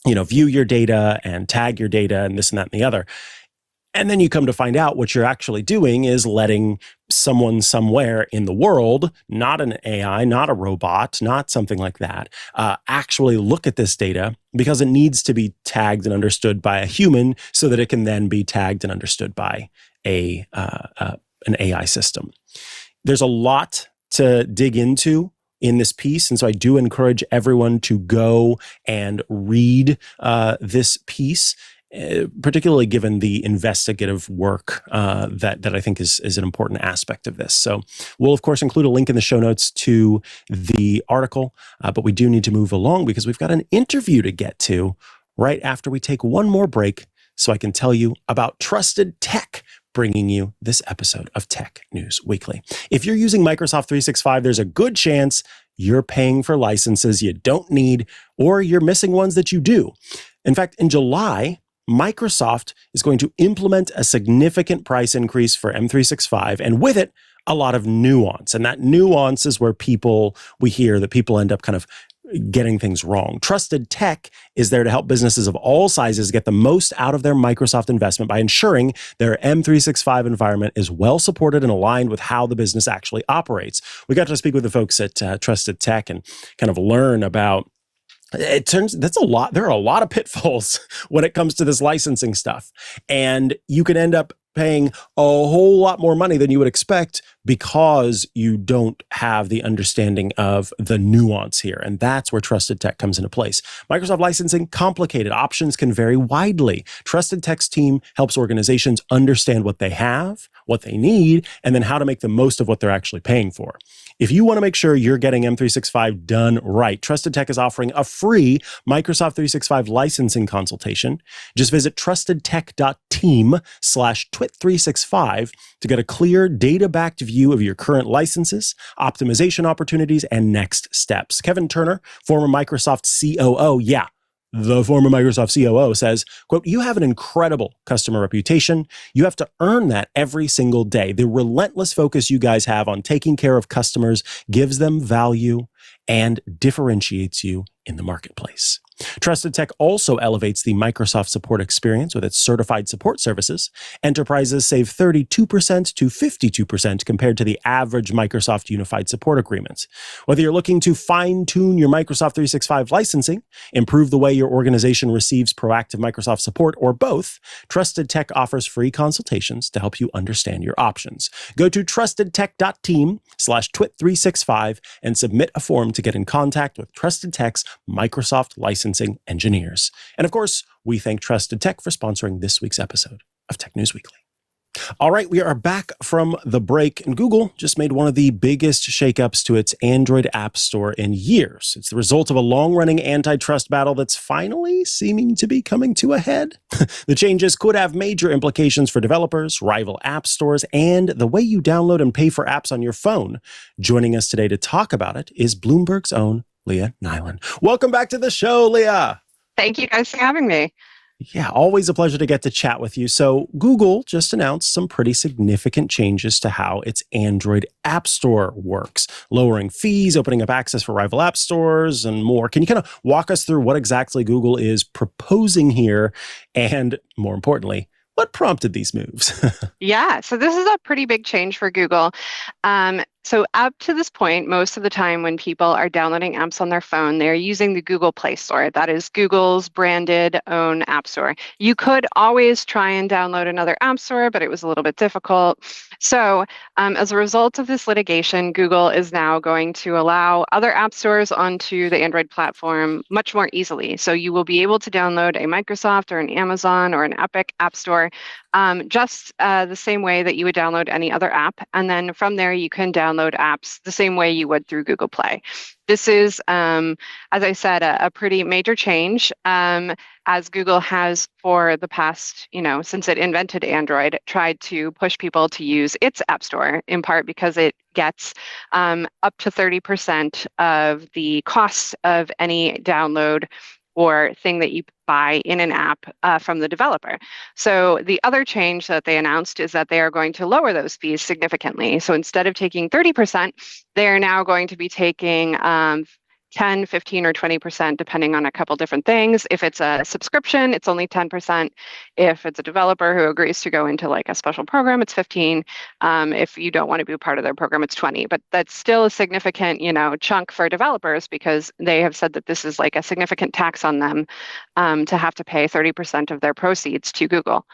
view your data and tag your data and this and that and the other. And then you come to find out what you're actually doing is letting someone somewhere in the world, not an AI, not a robot, not something like that, actually look at this data because it needs to be tagged and understood by a human so that it can then be tagged and understood by an AI system. There's a lot to dig into in this piece. And so I do encourage everyone to go and read this piece, particularly given the investigative work that I think is an important aspect of this. So we'll, of course, include a link in the show notes to the article, but we do need to move along because we've got an interview to get to right after we take one more break so I can tell you about Trusted Tech, bringing you this episode of Tech News Weekly. If you're using Microsoft 365, there's a good chance you're paying for licenses you don't need, or you're missing ones that you do. In fact, in July, Microsoft is going to implement a significant price increase for M365, and with it, a lot of nuance. And that nuance is where we hear that people end up kind of getting things wrong. Trusted Tech is there to help businesses of all sizes get the most out of their Microsoft investment by ensuring their M365 environment is well supported and aligned with how the business actually operates. We got to speak with the folks at Trusted Tech and kind of learn about that's a lot. There are a lot of pitfalls when it comes to this licensing stuff. And you can end up paying a whole lot more money than you would expect because you don't have the understanding of the nuance here. And that's where Trusted Tech comes into place. Microsoft licensing, complicated. Options can vary widely. Trusted Tech's team helps organizations understand what they have, what they need, and then how to make the most of what they're actually paying for. If you want to make sure you're getting M365 done right, Trusted Tech is offering a free Microsoft 365 licensing consultation. Just visit trustedtech.team/twit365 to get a clear data-backed view of your current licenses, optimization opportunities, and next steps. Kevin Turner, former Microsoft COO, the former Microsoft COO says, quote, "You have an incredible customer reputation. You have to earn that every single day. The relentless focus you guys have on taking care of customers gives them value and differentiates you in the marketplace." Trusted Tech also elevates the Microsoft support experience with its certified support services. Enterprises save 32% to 52% compared to the average Microsoft Unified Support Agreement. Whether you're looking to fine-tune your Microsoft 365 licensing, improve the way your organization receives proactive Microsoft support, or both, Trusted Tech offers free consultations to help you understand your options. Go to trustedtech.team/twit365 and submit a form to get in contact with Trusted Tech's Microsoft licensing engineers. And of course, we thank Trusted Tech for sponsoring this week's episode of Tech News Weekly. All right, we are back from the break, and Google just made one of the biggest shakeups to its Android App Store in years. It's the result of a long-running antitrust battle that's finally seeming to be coming to a head. The changes could have major implications for developers, rival app stores, and the way you download and pay for apps on your phone. Joining us today to talk about it is Bloomberg's own Leah Nylen. Welcome back to the show, Leah. Thank you guys for having me. Yeah, always a pleasure to get to chat with you. So Google just announced some pretty significant changes to how its Android App Store works, lowering fees, opening up access for rival app stores, and more. Can you kind of walk us through what exactly Google is proposing here? And more importantly, what prompted these moves? Yeah, so this is a pretty big change for Google. So up to this point, most of the time when people are downloading apps on their phone, they're using the Google Play Store. That is Google's branded own app store. You could always try and download another app store, but it was a little bit difficult. So as a result of this litigation, Google is now going to allow other app stores onto the Android platform much more easily. So you will be able to download a Microsoft or an Amazon or an Epic app store just the same way that you would download any other app. And then from there, you can download download apps the same way you would through Google Play. This is, as I said, a pretty major change, as Google has for the past, since it invented Android, tried to push people to use its App Store, in part because it gets up to 30% of the cost of any download or thing that you buy in an app from the developer. So the other change that they announced is that they are going to lower those fees significantly. So instead of taking 30%, they are now going to be taking 10, 15, or 20%, depending on a couple different things. If it's a subscription, it's only 10%. If it's a developer who agrees to go into like a special program, it's 15. If you don't want to be a part of their program, it's 20. But that's still a significant, chunk for developers, because they have said that this is like a significant tax on them to have to pay 30% of their proceeds to Google.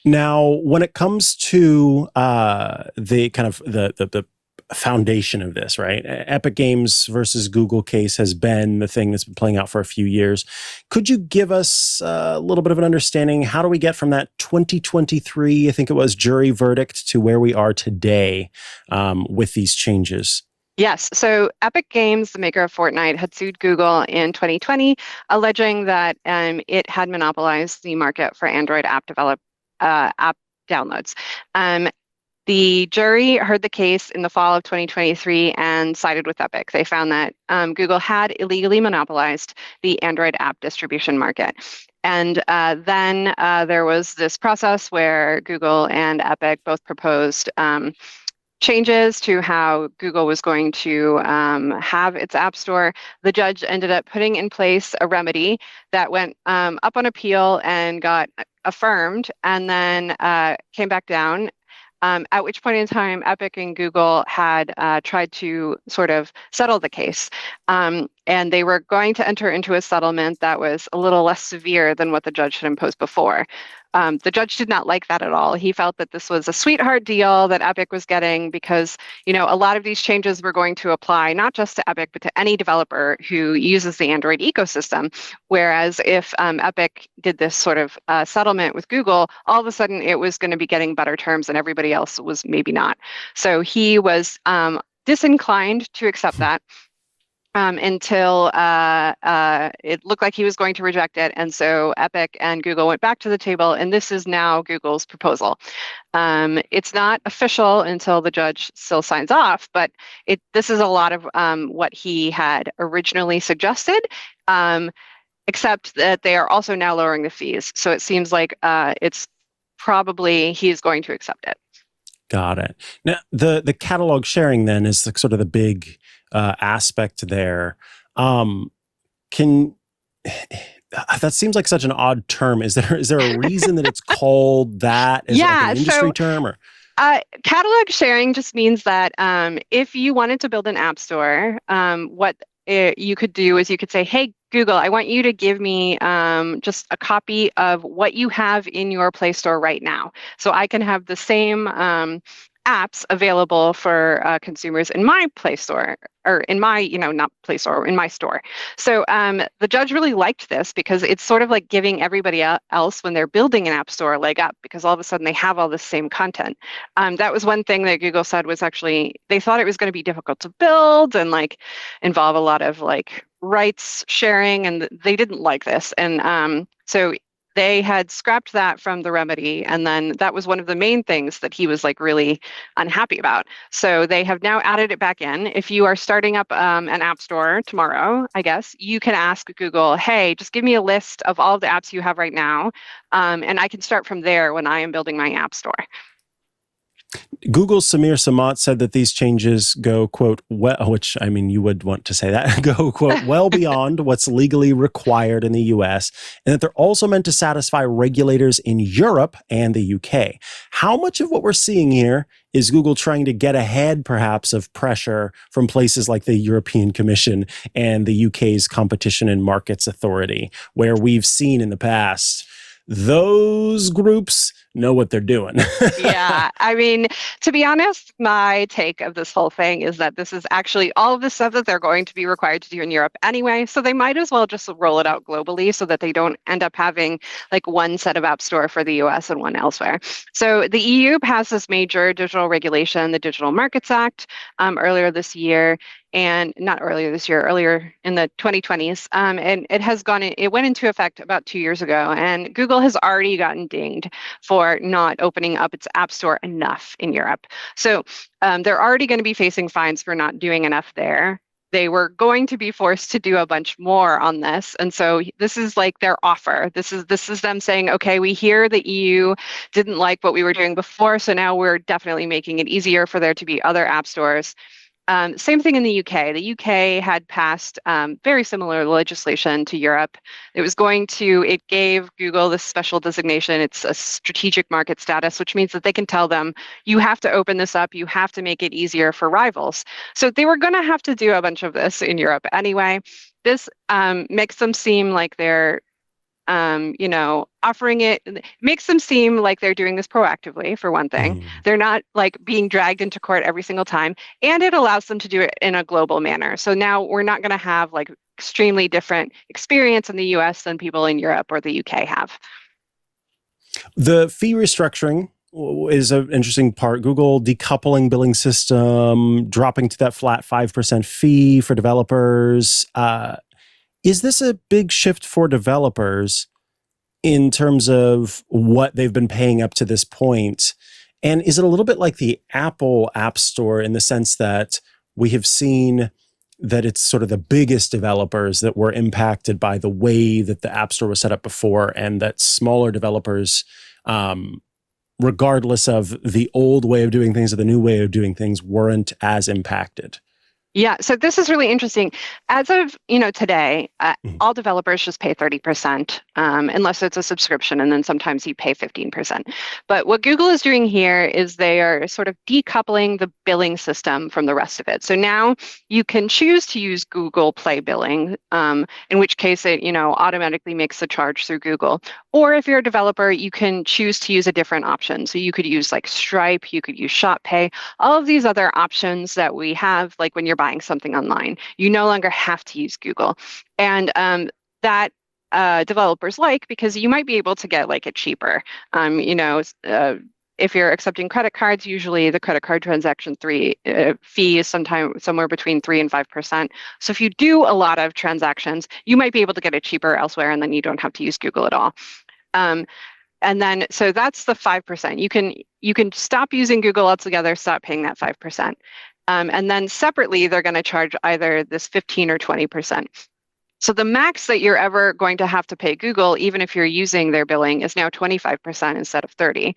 Now, when it comes to the kind of the foundation of this, right? Epic Games versus Google case has been the thing that's been playing out for a few years. Could you give us a little bit of an understanding? How do we get from that 2023, I think it was, jury verdict to where we are today with these changes? Yes. So Epic Games, the maker of Fortnite, had sued Google in 2020, alleging that it had monopolized the market for Android app downloads. The jury heard the case in the fall of 2023 and sided with Epic. They found that Google had illegally monopolized the Android app distribution market. And then there was this process where Google and Epic both proposed changes to how Google was going to have its app store. The judge ended up putting in place a remedy that went up on appeal and got affirmed, and then came back down. At which point in time, Epic and Google had tried to sort of settle the case. And they were going to enter into a settlement that was a little less severe than what the judge had imposed before. The judge did not like that at all. He felt that this was a sweetheart deal that Epic was getting because, a lot of these changes were going to apply not just to Epic, but to any developer who uses the Android ecosystem. Whereas if Epic did this sort of settlement with Google, all of a sudden it was going to be getting better terms and everybody else was maybe not. So he was disinclined to accept that. Until it looked like he was going to reject it. And so Epic and Google went back to the table, and this is now Google's proposal. It's not official until the judge still signs off, but this is a lot of what he had originally suggested, except that they are also now lowering the fees. So it seems like it's probably he's going to accept it. Got it. Now, the catalog sharing then is sort of the big aspect there. That seems like such an odd term. Is there a reason that it's called that? Is it like an industry term? Or? Catalog sharing just means that if you wanted to build an app store, what you could do is you could say, hey, Google, I want you to give me just a copy of what you have in your Play Store right now. So I can have the same apps available for consumers in my Play Store, or in my, not Play Store, in my store. So the judge really liked this because it's sort of like giving everybody else when they're building an app store a leg up, because all of a sudden they have all this same content. That was one thing that Google said was actually, they thought it was going to be difficult to build and like involve a lot of like rights sharing, and they didn't like this. And so they had scrapped that from the remedy, and then that was one of the main things that he was like really unhappy about. So they have now added it back in. If you are starting up an app store tomorrow, I guess, you can ask Google, hey, just give me a list of all of the apps you have right now, and I can start from there when I am building my app store. Google's Samir Samat said that these changes go, quote, well, which, I mean, you would want to say that, go, quote, well beyond what's legally required in the US, and that they're also meant to satisfy regulators in Europe and the UK. How much of what we're seeing here is Google trying to get ahead, perhaps, of pressure from places like the European Commission and the UK's Competition and Markets Authority, where we've seen in the past those groups know what they're doing. Yeah, I mean, to be honest, my take of this whole thing is that this is actually all of the stuff that they're going to be required to do in Europe anyway. So they might as well just roll it out globally so that they don't end up having like one set of app store for the US and one elsewhere. So the EU passed this major digital regulation, the Digital Markets Act, earlier this year. And not earlier this year, earlier in the 2020s. And it went into effect about 2 years ago. And Google has already gotten dinged for not opening up its app store enough in Europe. So they're already going to be facing fines for not doing enough there. They were going to be forced to do a bunch more on this. And so this is like their offer. This is them saying, okay, we hear the EU didn't like what we were doing before. So now we're definitely making it easier for there to be other app stores. Same thing in the UK. The UK had passed very similar legislation to Europe. It gave Google this special designation. It's a strategic market status, which means that they can tell them, you have to open this up. You have to make it easier for rivals. So they were going to have to do a bunch of this in Europe anyway. This makes them seem like they're offering it makes them seem like they're doing this proactively, for one thing. They're not like being dragged into court every single time, and it allows them to do it in a global manner. So now we're not going to have like extremely different experience in the US than people in Europe or the UK have. The fee restructuring is an interesting part. Google decoupling billing system, dropping to that flat 5% fee for developers. Is this a big shift for developers in terms of what they've been paying up to this point? And is it a little bit like the Apple App Store in the sense that we have seen that it's sort of the biggest developers that were impacted by the way that the App Store was set up before, and that smaller developers, regardless of the old way of doing things or the new way of doing things, weren't as impacted? Yeah, so this is really interesting. As of today, all developers just pay 30%, unless it's a subscription, and then sometimes you pay 15%. But what Google is doing here is they are sort of decoupling the billing system from the rest of it. So now you can choose to use Google Play billing, in which case it automatically makes the charge through Google. Or if you're a developer, you can choose to use a different option. So you could use like Stripe, you could use Shop Pay, all of these other options that we have, like when you're buying something online. You no longer have to use Google. And that developers like, because you might be able to get like it cheaper. If you're accepting credit cards, usually the credit card transaction fee is somewhere between 3% and 5%. So if you do a lot of transactions, you might be able to get it cheaper elsewhere, and then you don't have to use Google at all. And then, so that's the 5%. You can stop using Google altogether, stop paying that 5%. And then separately, they're going to charge either this 15 or 20%. So the max that you're ever going to have to pay Google, even if you're using their billing, is now 25% instead of 30%.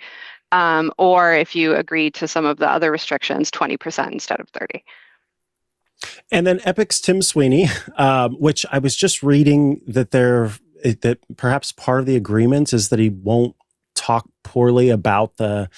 Or if you agree to some of the other restrictions, 20% instead of 30%. And then Epic's Tim Sweeney, which I was just reading that perhaps part of the agreement is that he won't talk poorly about the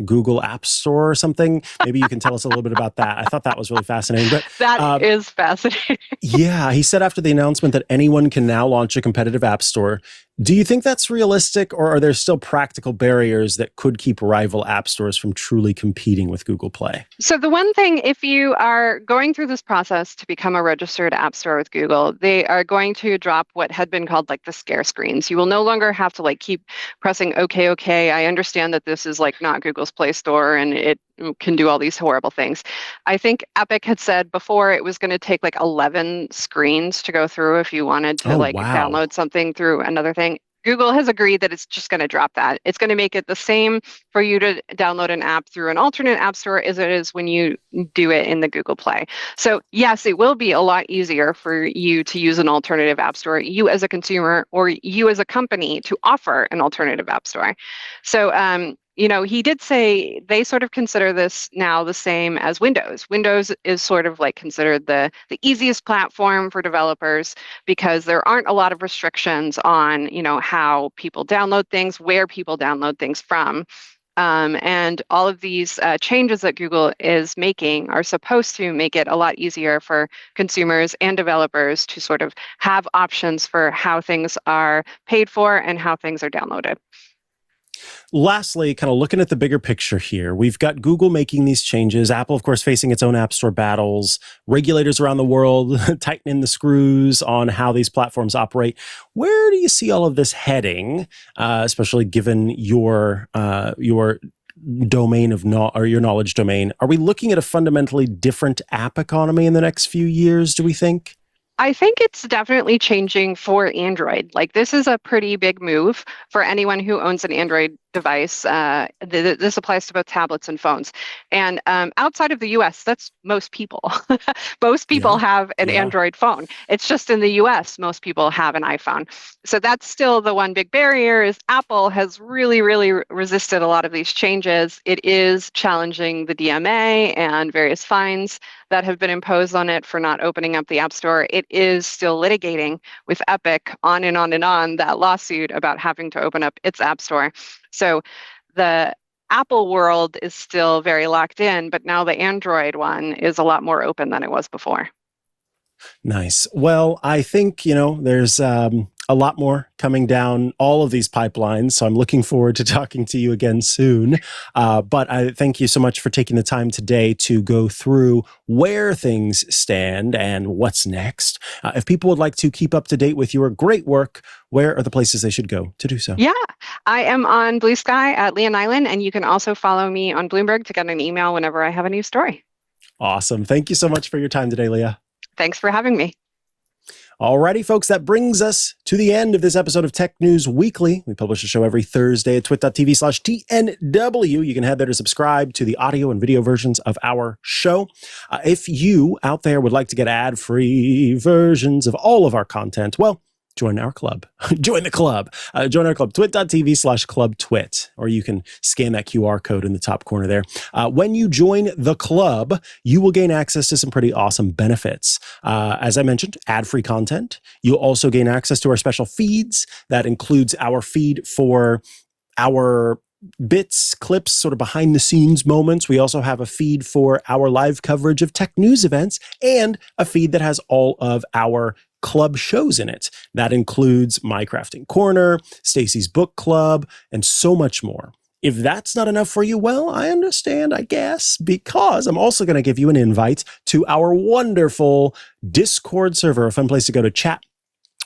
Google App Store or something. Maybe you can tell us a little bit about that. I thought that was really fascinating. But that is fascinating. Yeah, he said after the announcement that anyone can now launch a competitive app store. Do you think that's realistic, or are there still practical barriers that could keep rival app stores from truly competing with Google Play? So the one thing, if you are going through this process to become a registered app store with Google, they are going to drop what had been called like the scare screens. You will no longer have to like keep pressing okay, I understand that this is like not Google's Play Store and it can do all these horrible things. I think Epic had said before it was going to take like 11 screens to go through if you wanted to download something through another thing. Google has agreed that it's just going to drop that. It's going to make it the same for you to download an app through an alternate app store as it is when you do it in the Google Play. So yes, it will be a lot easier for you to use an alternative app store, you as a consumer or you as a company to offer an alternative app store. So, he did say they sort of consider this now the same as Windows. Windows is sort of like considered the easiest platform for developers because there aren't a lot of restrictions on, how people download things, where people download things from. And all of these changes that Google is making are supposed to make it a lot easier for consumers and developers to sort of have options for how things are paid for and how things are downloaded. Lastly, kind of looking at the bigger picture here, we've got Google making these changes, Apple, of course, facing its own App Store battles, regulators around the world tightening the screws on how these platforms operate. Where do you see all of this heading, especially given your domain of or your knowledge domain? Are we looking at a fundamentally different app economy in the next few years, do we think? I think it's definitely changing for Android. Like, this is a pretty big move for anyone who owns an Android device. This applies to both tablets and phones. And outside of the US, that's most people. Most people have an Android phone. It's just in the US, most people have an iPhone. So that's still the one big barrier is Apple has really, really resisted a lot of these changes. It is challenging the DMA and various fines that have been imposed on it for not opening up the App Store. It is still litigating with Epic on and on and on that lawsuit about having to open up its App Store. So the Apple world is still very locked in, but now the Android one is a lot more open than it was before. Nice. Well, I think, there's a lot more coming down all of these pipelines. So I'm looking forward to talking to you again soon. But I thank you so much for taking the time today to go through where things stand and what's next. If people would like to keep up to date with your great work, where are the places they should go to do so? Yeah, I am on Blue Sky at Leah Nylen, and you can also follow me on Bloomberg to get an email whenever I have a new story. Awesome. Thank you so much for your time today, Leah. Thanks for having me. Alrighty, folks, that brings us to the end of this episode of Tech News Weekly. We publish a show every Thursday at twit.tv/TNW. You can head there to subscribe to the audio and video versions of our show. If you out there would like to get ad-free versions of all of our content, well, join our club. Join the club. Join our club, twit.tv/clubtwit, or you can scan that QR code in the top corner there. When you join the club, you will gain access to some pretty awesome benefits. As I mentioned, ad-free content. You'll also gain access to our special feeds. That includes our feed for our bits, clips, sort of behind the scenes moments. We also have a feed for our live coverage of tech news events and a feed that has all of our club shows in it. That includes My Crafting Corner, Stacy's Book Club, and so much more. If that's not enough for you, well, I understand, I guess, because I'm also going to give you an invite to our wonderful Discord server, a fun place to go to chat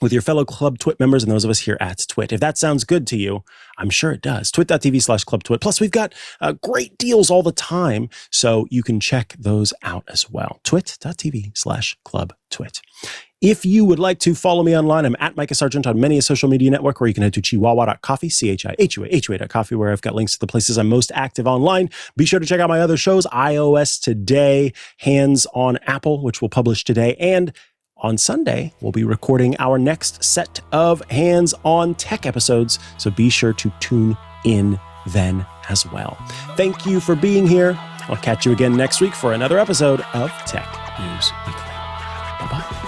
with your fellow Club Twit members and those of us here at Twit. If that sounds good to you, I'm sure it does. Twit.tv/clubtwit. Plus, we've got great deals all the time, so you can check those out as well. Twit.tv/clubtwit. If you would like to follow me online, I'm at Mikah Sargent on many a social media network, or you can head to chihuahua.coffee, CHIHUA.coffee, where I've got links to the places I'm most active online. Be sure to check out my other shows, iOS Today, Hands on Apple, which will publish today, and on Sunday, we'll be recording our next set of Hands on Tech episodes, so be sure to tune in then as well. Thank you for being here. I'll catch you again next week for another episode of Tech News Weekly. Bye-bye.